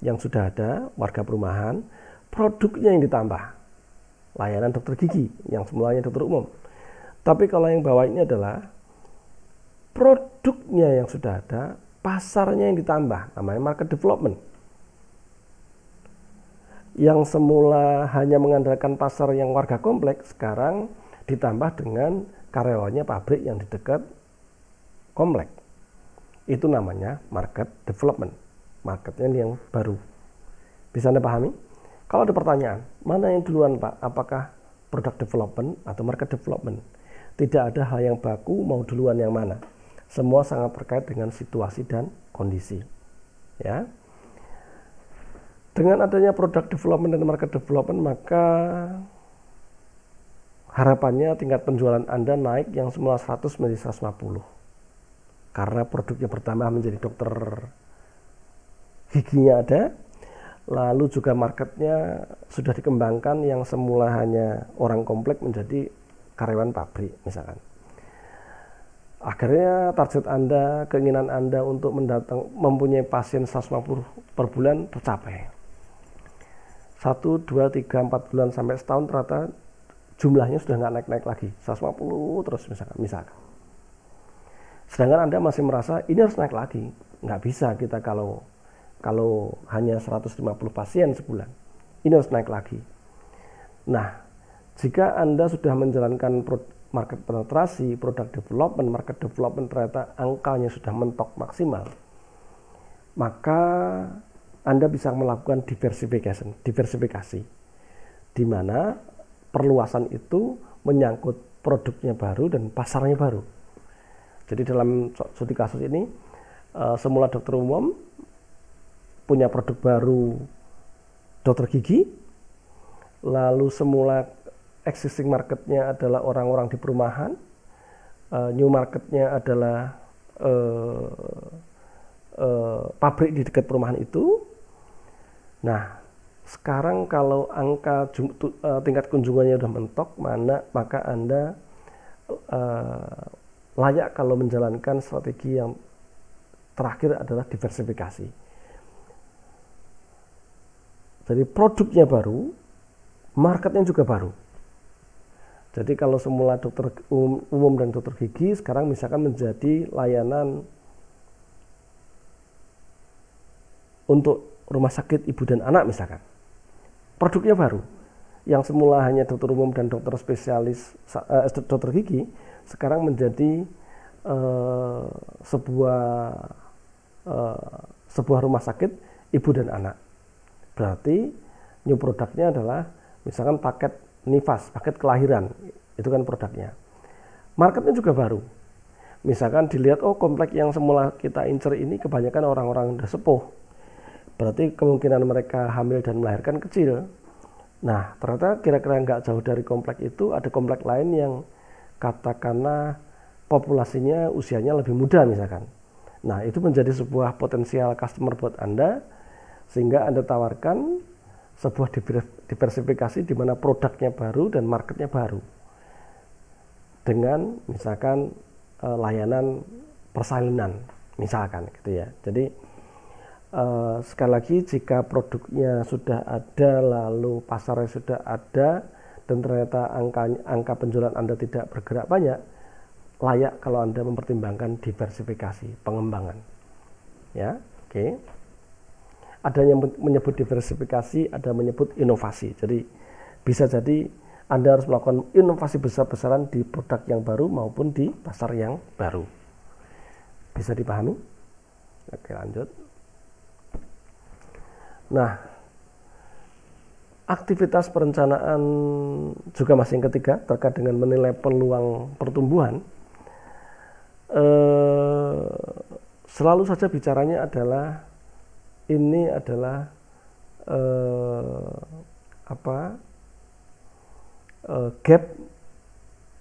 yang sudah ada, warga perumahan, produknya yang ditambah. Layanan dokter gigi, yang semulanya dokter umum. Tapi kalau yang bawah ini adalah produknya yang sudah ada, pasarnya yang ditambah, namanya market development. Yang semula hanya mengandalkan pasar yang warga kompleks, sekarang ditambah dengan karyawannya pabrik yang di dekat komplek. Itu namanya market development, marketnya yang baru. Bisa Anda pahami? Kalau ada pertanyaan, mana yang duluan Pak? Apakah product development atau market development? Tidak ada hal yang baku mau duluan yang mana. Semua sangat terkait dengan situasi dan kondisi. Ya. Dengan adanya product development dan market development, maka harapannya tingkat penjualan Anda naik yang semula 100 menjadi 150. Karena produknya bertambah menjadi dokter giginya ada, lalu juga marketnya sudah dikembangkan yang semula hanya orang komplek menjadi karyawan pabrik misalkan. Akhirnya target Anda, keinginan Anda untuk mempunyai pasien 150 per bulan tercapai. 1, 2, 3, 4 bulan sampai setahun ternyata jumlahnya sudah nggak naik-naik lagi. 150 terus misalkan. Sedangkan Anda masih merasa ini harus naik lagi. Nggak bisa kita kalau hanya 150 pasien sebulan. Ini harus naik lagi. Nah, jika Anda sudah menjalankan market penetrasi, product development, market development ternyata angkanya sudah mentok maksimal, maka Anda bisa melakukan diversifikasi, di mana perluasan itu menyangkut produknya baru dan pasarnya baru. Jadi dalam studi kasus ini, semula dokter umum punya produk baru dokter gigi, lalu semula existing marketnya adalah orang-orang di perumahan, new marketnya adalah pabrik di dekat perumahan itu. Nah, sekarang kalau angka tingkat kunjungannya sudah mentok, maka Anda layak kalau menjalankan strategi yang terakhir adalah diversifikasi. Jadi produknya baru, marketnya juga baru. Jadi kalau semula dokter umum dan dokter gigi sekarang misalkan menjadi layanan untuk rumah sakit ibu dan anak misalkan. Produknya baru. Yang semula hanya dokter umum dan dokter spesialis dokter gigi sekarang menjadi sebuah rumah sakit ibu dan anak. Berarti new produknya adalah misalkan paket nifas, paket kelahiran, itu kan produknya. Marketnya juga baru. Misalkan dilihat, oh komplek yang semula kita incer ini kebanyakan orang-orang udah sepuh. Berarti kemungkinan mereka hamil dan melahirkan kecil. Nah, ternyata kira-kira nggak jauh dari komplek itu ada komplek lain yang katakanlah populasinya usianya lebih muda misalkan. Nah, itu menjadi sebuah potensial customer buat Anda, sehingga Anda tawarkan sebuah diversifikasi di mana produknya baru dan marketnya baru. Dengan misalkan layanan persalinan misalkan gitu ya. Jadi sekali lagi jika produknya sudah ada lalu pasarnya sudah ada dan ternyata angka penjualan Anda tidak bergerak banyak, layak kalau Anda mempertimbangkan diversifikasi, pengembangan. Ya, oke. Ada yang menyebut diversifikasi, ada menyebut inovasi. Jadi bisa jadi Anda harus melakukan inovasi besar-besaran di produk yang baru maupun di pasar yang baru. Bisa dipahami? Oke, lanjut. Nah, aktivitas perencanaan juga masih yang ketiga terkait dengan menilai peluang pertumbuhan. Selalu saja bicaranya adalah ini adalah gap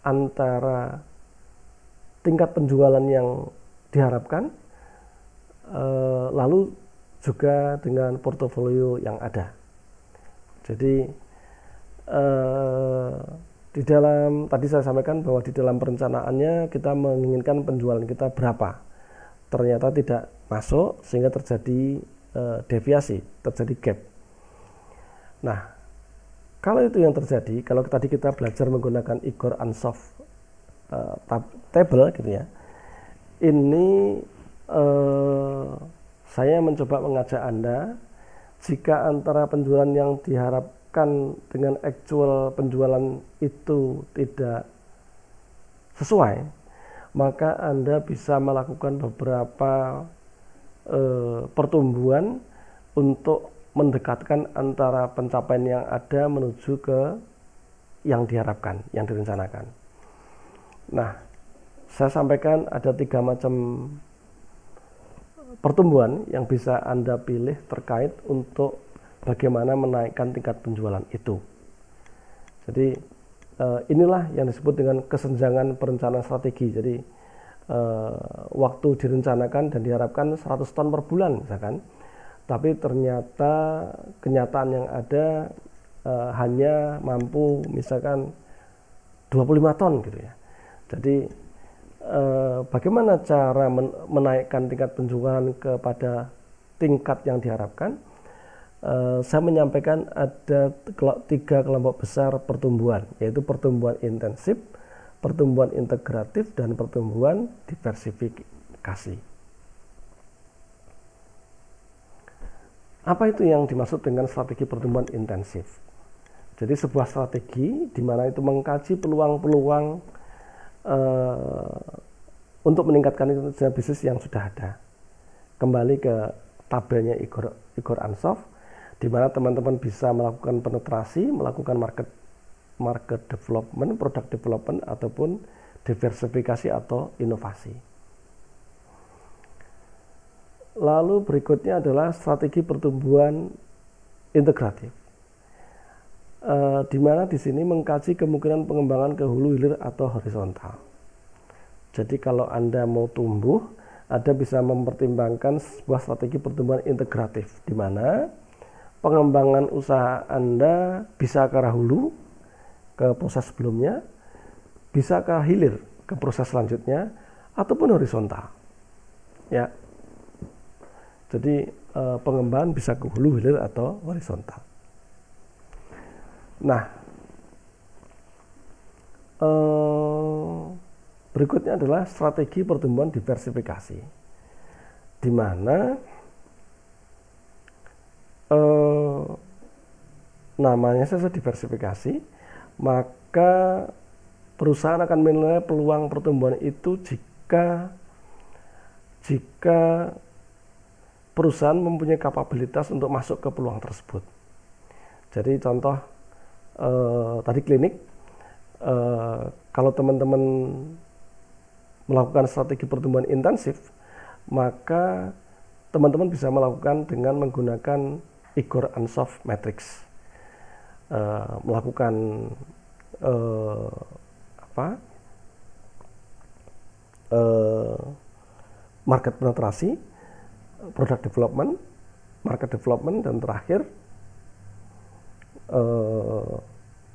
antara tingkat penjualan yang diharapkan lalu juga dengan portofolio yang ada. Jadi di dalam tadi saya sampaikan bahwa di dalam perencanaannya kita menginginkan penjualan kita berapa, ternyata tidak masuk sehingga terjadi deviasi, terjadi gap. Nah, kalau itu yang terjadi, kalau tadi kita belajar menggunakan Igor Ansoff table gitu ya, ini saya mencoba mengajak Anda, jika antara penjualan yang diharapkan dengan actual penjualan itu tidak sesuai, maka Anda bisa melakukan beberapa pertumbuhan untuk mendekatkan antara pencapaian yang ada menuju ke yang diharapkan, yang direncanakan. Nah, saya sampaikan ada 3 macam pertumbuhan yang bisa Anda pilih terkait untuk bagaimana menaikkan tingkat penjualan itu. Jadi inilah yang disebut dengan kesenjangan perencanaan strategi. Jadi waktu direncanakan dan diharapkan 100 ton per bulan misalkan, tapi ternyata kenyataan yang ada hanya mampu misalkan 25 ton gitu ya. Jadi bagaimana cara menaikkan tingkat penjualan kepada tingkat yang diharapkan? Saya menyampaikan ada 3 kelompok besar pertumbuhan, yaitu pertumbuhan intensif, pertumbuhan integratif, dan pertumbuhan diversifikasi. Apa itu yang dimaksud dengan strategi pertumbuhan intensif? Jadi sebuah strategi di mana itu mengkaji peluang-peluang untuk meningkatkan kinerja bisnis yang sudah ada. Kembali ke tabelnya Igor Ansoff, di mana teman-teman bisa melakukan penetrasi, melakukan market development, product development, ataupun diversifikasi atau inovasi. Lalu berikutnya adalah strategi pertumbuhan integratif, di mana di sini mengkaji kemungkinan pengembangan ke hulu hilir atau horizontal. Jadi kalau Anda mau tumbuh, Anda bisa mempertimbangkan sebuah strategi pertumbuhan integratif, di mana pengembangan usaha Anda bisa ke arah hulu, ke proses sebelumnya, bisa ke hilir, ke proses selanjutnya, ataupun horizontal. Ya. Jadi pengembangan bisa ke hulu, hilir, atau horizontal. Nah, berikutnya adalah strategi pertumbuhan diversifikasi, di mana namanya saja diversifikasi, maka perusahaan akan menilai peluang pertumbuhan itu jika perusahaan mempunyai kapabilitas untuk masuk ke peluang tersebut. Jadi contoh tadi klinik, kalau teman-teman melakukan strategi pertumbuhan intensif, maka teman-teman bisa melakukan dengan menggunakan Igor Ansoff Matrix, melakukan market penetrasi, product development, market development, dan terakhir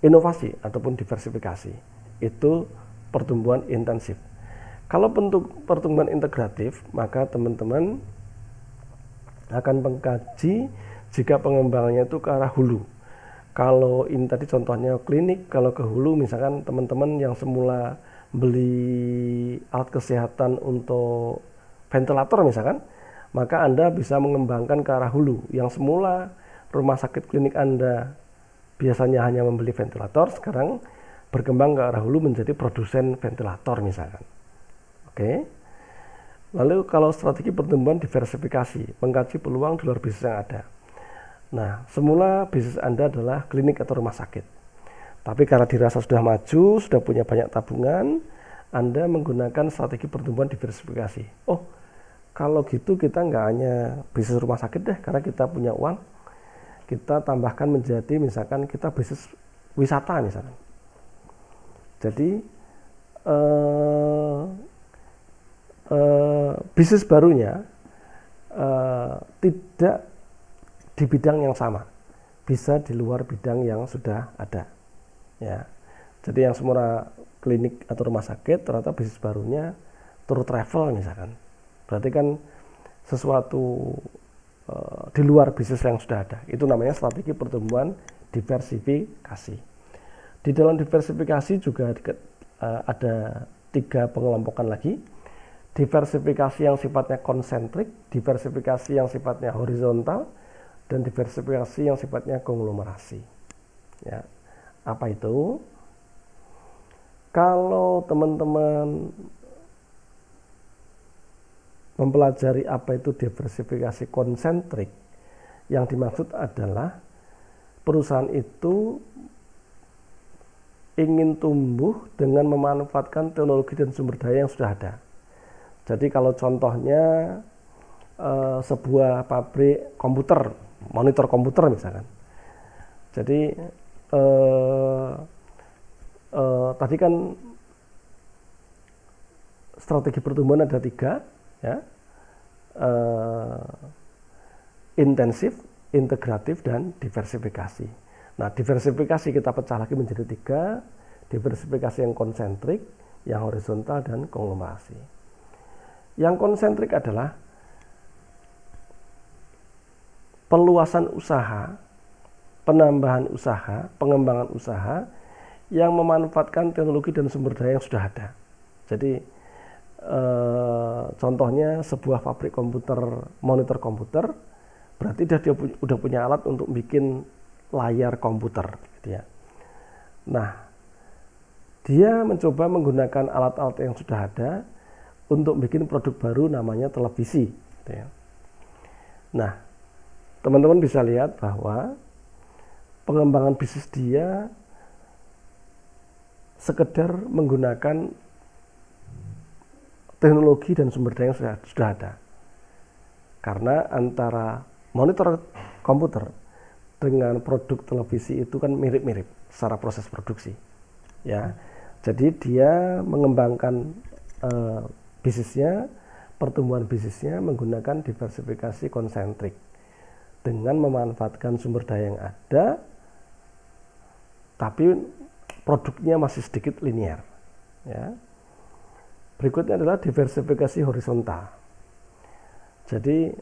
inovasi ataupun diversifikasi. Itu pertumbuhan intensif. Kalau bentuk pertumbuhan integratif, maka teman-teman akan mengkaji jika pengembangannya itu ke arah hulu. Kalau ini tadi contohnya klinik, kalau ke hulu misalkan teman-teman yang semula beli alat kesehatan untuk ventilator misalkan, maka Anda bisa mengembangkan ke arah hulu. Yang semula rumah sakit klinik Anda biasanya hanya membeli ventilator, sekarang berkembang ke arah hulu menjadi produsen ventilator misalkan. Oke. Lalu kalau strategi pertumbuhan diversifikasi, mengkaji peluang di luar bisnis yang ada. Nah, semula bisnis Anda adalah klinik atau rumah sakit. Tapi karena dirasa sudah maju, sudah punya banyak tabungan, Anda menggunakan strategi pertumbuhan diversifikasi. Oh, kalau gitu kita nggak hanya bisnis rumah sakit deh, karena kita punya uang. Kita tambahkan menjadi misalkan kita bisnis wisata misalkan. Jadi, bisnis barunya tidak di bidang yang sama, bisa di luar bidang yang sudah ada, ya. Jadi yang semula klinik atau rumah sakit, ternyata bisnis barunya tour travel misalkan, berarti kan sesuatu di luar bisnis yang sudah ada. Itu namanya strategi pertumbuhan diversifikasi. Di dalam diversifikasi juga ada 3 pengelompokan lagi. Diversifikasi yang sifatnya konsentrik, diversifikasi yang sifatnya horizontal, dan diversifikasi yang sifatnya konglomerasi. Ya, apa itu? Kalau teman-teman mempelajari apa itu diversifikasi konsentrik, yang dimaksud adalah perusahaan itu ingin tumbuh dengan memanfaatkan teknologi dan sumber daya yang sudah ada. Jadi kalau contohnya sebuah pabrik komputer, monitor komputer misalkan. Jadi tadi kan strategi pertumbuhan ada 3, ya, intensif, integratif, dan diversifikasi. Nah, diversifikasi kita pecah lagi menjadi 3, diversifikasi yang konsentrik, yang horizontal, dan konglomerasi. Yang konsentrik adalah peluasan usaha, penambahan usaha, pengembangan usaha yang memanfaatkan teknologi dan sumber daya yang sudah ada. Jadi contohnya sebuah pabrik komputer, monitor komputer, berarti dia udah punya alat untuk bikin layar komputer, gitu ya. Nah, dia mencoba menggunakan alat-alat yang sudah ada untuk bikin produk baru namanya televisi, gitu ya. Nah, teman-teman bisa lihat bahwa pengembangan bisnis dia sekedar menggunakan teknologi dan sumber daya yang sudah ada. Karena antara monitor komputer dengan produk televisi itu kan mirip-mirip secara proses produksi, ya. Jadi dia mengembangkan bisnisnya, pertumbuhan bisnisnya menggunakan diversifikasi konsentrik dengan memanfaatkan sumber daya yang ada, tapi produknya masih sedikit linear, ya. Berikutnya adalah diversifikasi horizontal. Jadi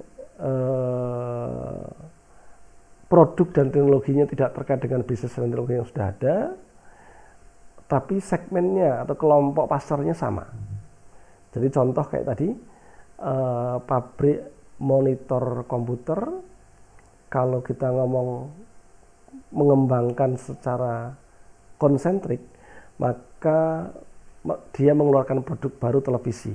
produk dan teknologinya tidak terkait dengan bisnis dan teknologi yang sudah ada, tapi segmennya atau kelompok pasarnya sama. Jadi contoh kayak tadi, pabrik monitor komputer, kalau kita ngomong mengembangkan secara konsentrik, maka dia mengeluarkan produk baru televisi.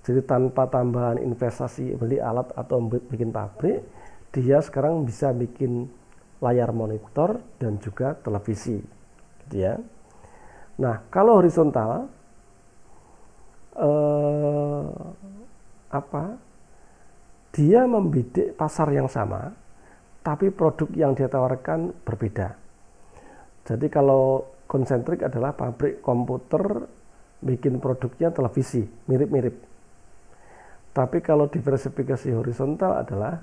Jadi tanpa tambahan investasi beli alat atau bikin pabrik, dia sekarang bisa bikin layar monitor dan juga televisi, gitu ya. Nah, kalau horizontal dia membidik pasar yang sama, tapi produk yang dia tawarkan berbeda. Jadi kalau konsentrik adalah pabrik komputer bikin produknya televisi, mirip-mirip. Tapi kalau diversifikasi horizontal adalah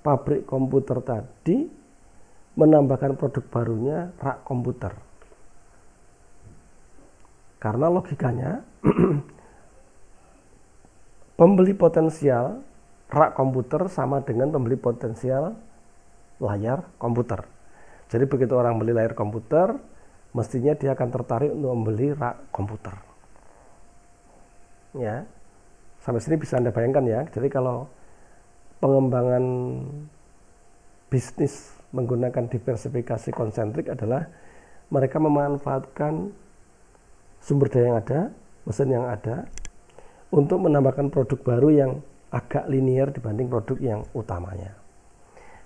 pabrik komputer tadi menambahkan produk barunya rak komputer. Karena logikanya pembeli potensial rak komputer sama dengan pembeli potensial layar komputer. Jadi begitu orang beli layar komputer, mestinya dia akan tertarik untuk membeli rak komputer. Ya, sampai sini bisa Anda bayangkan ya. Jadi kalau pengembangan bisnis menggunakan diversifikasi konsentrik adalah mereka memanfaatkan sumber daya yang ada, mesin yang ada, untuk menambahkan produk baru yang agak linear dibanding produk yang utamanya.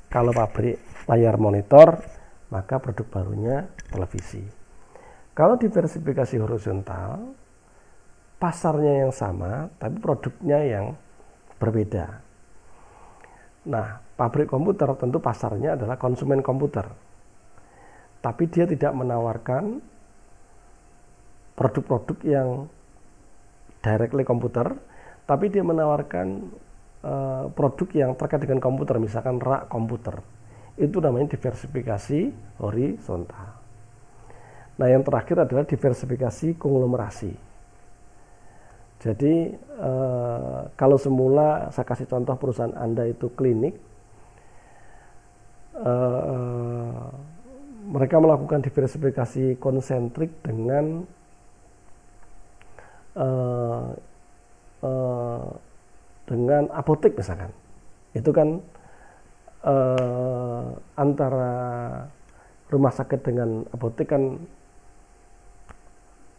Kalau pabrik layar monitor, maka produk barunya televisi. Kalau diversifikasi horizontal, pasarnya yang sama, tapi produknya yang berbeda. Nah, pabrik komputer tentu pasarnya adalah konsumen komputer. Tapi dia tidak menawarkan produk-produk yang directly komputer, tapi dia menawarkan produk yang terkait dengan komputer, misalkan rak komputer. Itu namanya diversifikasi horizontal. Nah, yang terakhir adalah diversifikasi konglomerasi. Jadi kalau semula saya kasih contoh perusahaan Anda itu klinik, mereka melakukan diversifikasi konsentrik dengan apotek misalkan. Itu kan antara rumah sakit dengan apotek kan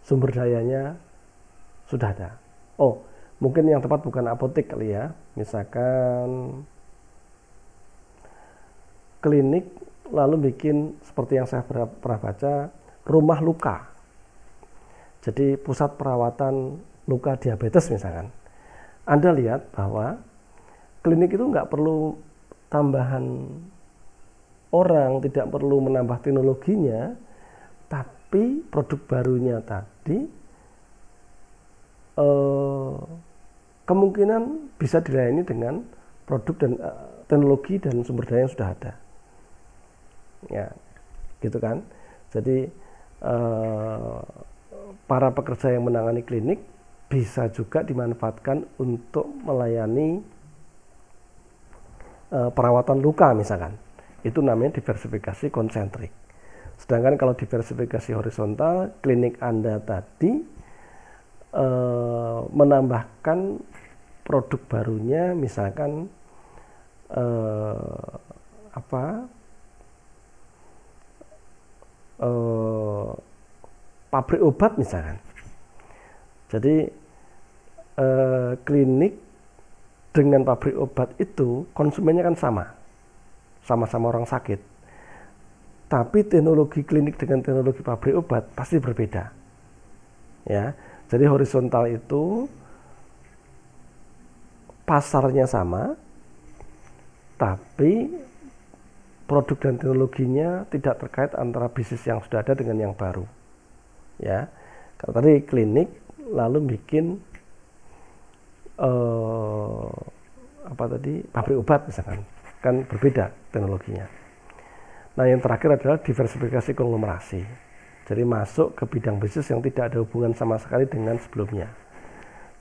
sumber dayanya sudah ada. Oh, mungkin yang tepat bukan apotek kali ya. Misalkan klinik lalu bikin seperti yang saya pernah baca, rumah luka. Jadi pusat perawatan luka diabetes misalkan. Anda lihat bahwa klinik itu nggak perlu tambahan orang, tidak perlu menambah teknologinya, tapi produk barunya tadi kemungkinan bisa dilayani dengan produk dan teknologi dan sumber daya yang sudah ada. Ya, gitu kan. Jadi para pekerja yang menangani klinik bisa juga dimanfaatkan untuk melayani perawatan luka misalkan. Itu namanya diversifikasi konsentrik. Sedangkan kalau diversifikasi horizontal, klinik Anda tadi menambahkan produk barunya, misalkan pabrik obat misalkan. Jadi klinik dengan pabrik obat itu konsumennya kan sama-sama orang sakit. Tapi teknologi klinik dengan teknologi pabrik obat pasti berbeda. Ya, jadi horizontal itu pasarnya sama, tapi produk dan teknologinya tidak terkait antara bisnis yang sudah ada dengan yang baru. Ya, kalau tadi klinik lalu bikin pabrik obat misalkan, kan berbeda teknologinya. Nah, yang terakhir adalah diversifikasi konglomerasi. Jadi masuk ke bidang bisnis yang tidak ada hubungan sama sekali dengan sebelumnya.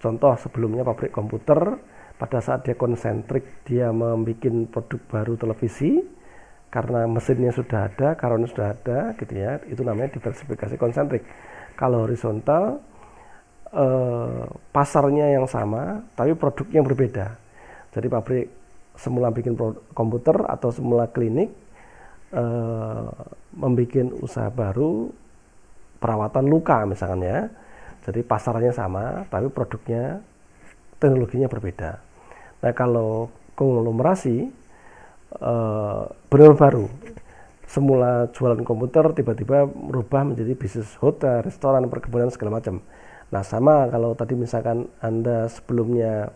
Contoh, sebelumnya pabrik komputer, pada saat dia konsentrik, dia membuat produk baru televisi, karena mesinnya sudah ada, karunnya sudah ada, gitu ya. Itu namanya diversifikasi konsentrik. Kalau horizontal, pasarnya yang sama, tapi produknya berbeda. Jadi pabrik semula bikin komputer atau semula klinik, membuat usaha baru, perawatan luka misalkan ya. Jadi pasarnya sama, tapi produknya, teknologinya berbeda. Nah, kalau konglomerasi benar baru, semula jualan komputer tiba-tiba merubah menjadi bisnis hotel, restoran, perkebunan segala macam. Nah, sama kalau tadi misalkan Anda sebelumnya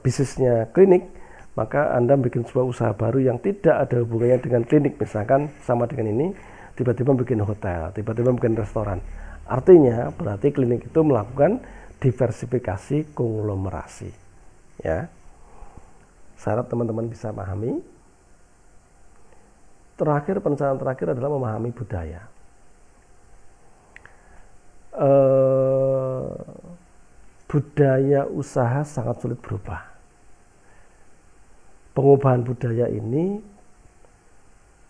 bisnisnya klinik, maka Anda bikin sebuah usaha baru yang tidak ada hubungannya dengan klinik, misalkan sama dengan ini, tiba-tiba bikin hotel, tiba-tiba bikin restoran. Artinya berarti klinik itu melakukan diversifikasi konglomerasi. Ya, saya harap teman-teman bisa pahami. Terakhir, pencerahan terakhir adalah memahami budaya. Budaya usaha sangat sulit berubah. pengubahan budaya ini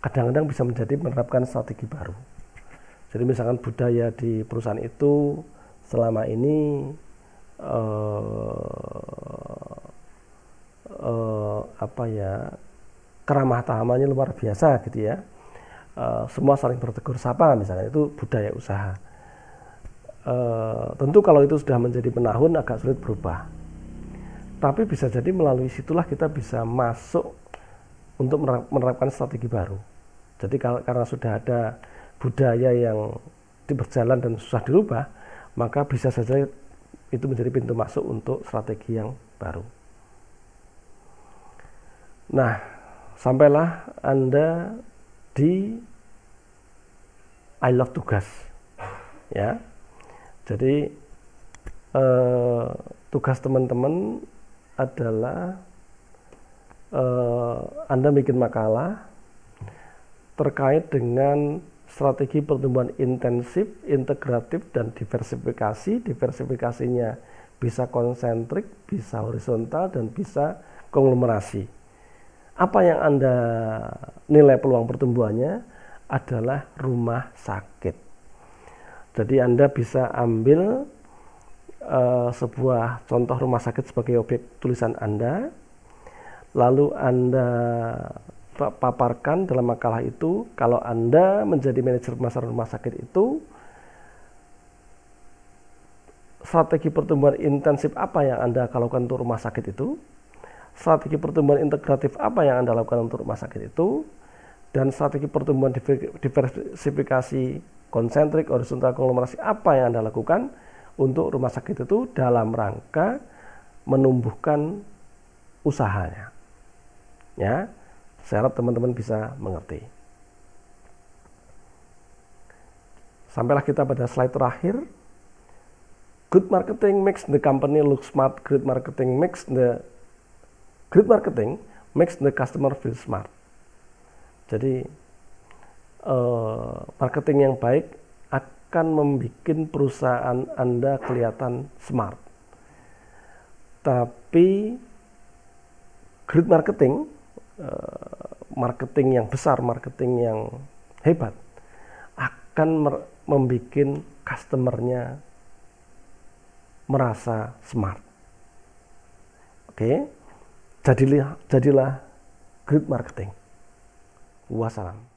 kadang-kadang bisa menjadi menerapkan strategi baru. Jadi misalkan budaya di perusahaan itu selama ini keramah tamahannya luar biasa gitu ya. Semua saling bertegur sapa misalnya, itu budaya usaha. Tentu kalau itu sudah menjadi menahun agak sulit berubah. Tapi bisa jadi melalui situlah kita bisa masuk untuk menerapkan strategi baru. Jadi karena sudah ada budaya yang berjalan dan susah dirubah, maka bisa saja itu menjadi pintu masuk untuk strategi yang baru. Nah, sampailah Anda di I love tugas, ya. Jadi tugas teman-teman adalah Anda bikin makalah terkait dengan strategi pertumbuhan intensif, integratif, dan diversifikasi. Diversifikasinya bisa konsentrik, bisa horizontal, dan bisa konglomerasi. Apa yang Anda nilai peluang pertumbuhannya adalah rumah sakit. Jadi Anda bisa ambil sebuah contoh rumah sakit sebagai objek tulisan Anda, lalu Anda paparkan dalam makalah itu. Kalau Anda menjadi manajer pemasaran rumah sakit itu, strategi pertumbuhan intensif apa yang Anda lakukan untuk rumah sakit itu, strategi pertumbuhan integratif apa yang Anda lakukan untuk rumah sakit itu, dan strategi pertumbuhan diversifikasi konsentrik, horizontal, konglomerasi apa yang Anda lakukan untuk rumah sakit itu dalam rangka menumbuhkan usahanya. Ya, saya harap teman-teman bisa mengerti. Sampailah kita pada slide terakhir. Good marketing makes the company look smart. Great marketing makes the customer feel smart. Jadi marketing yang baik akan membuat perusahaan Anda kelihatan smart. Tapi great marketing, marketing yang besar, marketing yang hebat, akan membuat customernya merasa smart. Oke, jadilah great marketing. Wassalam.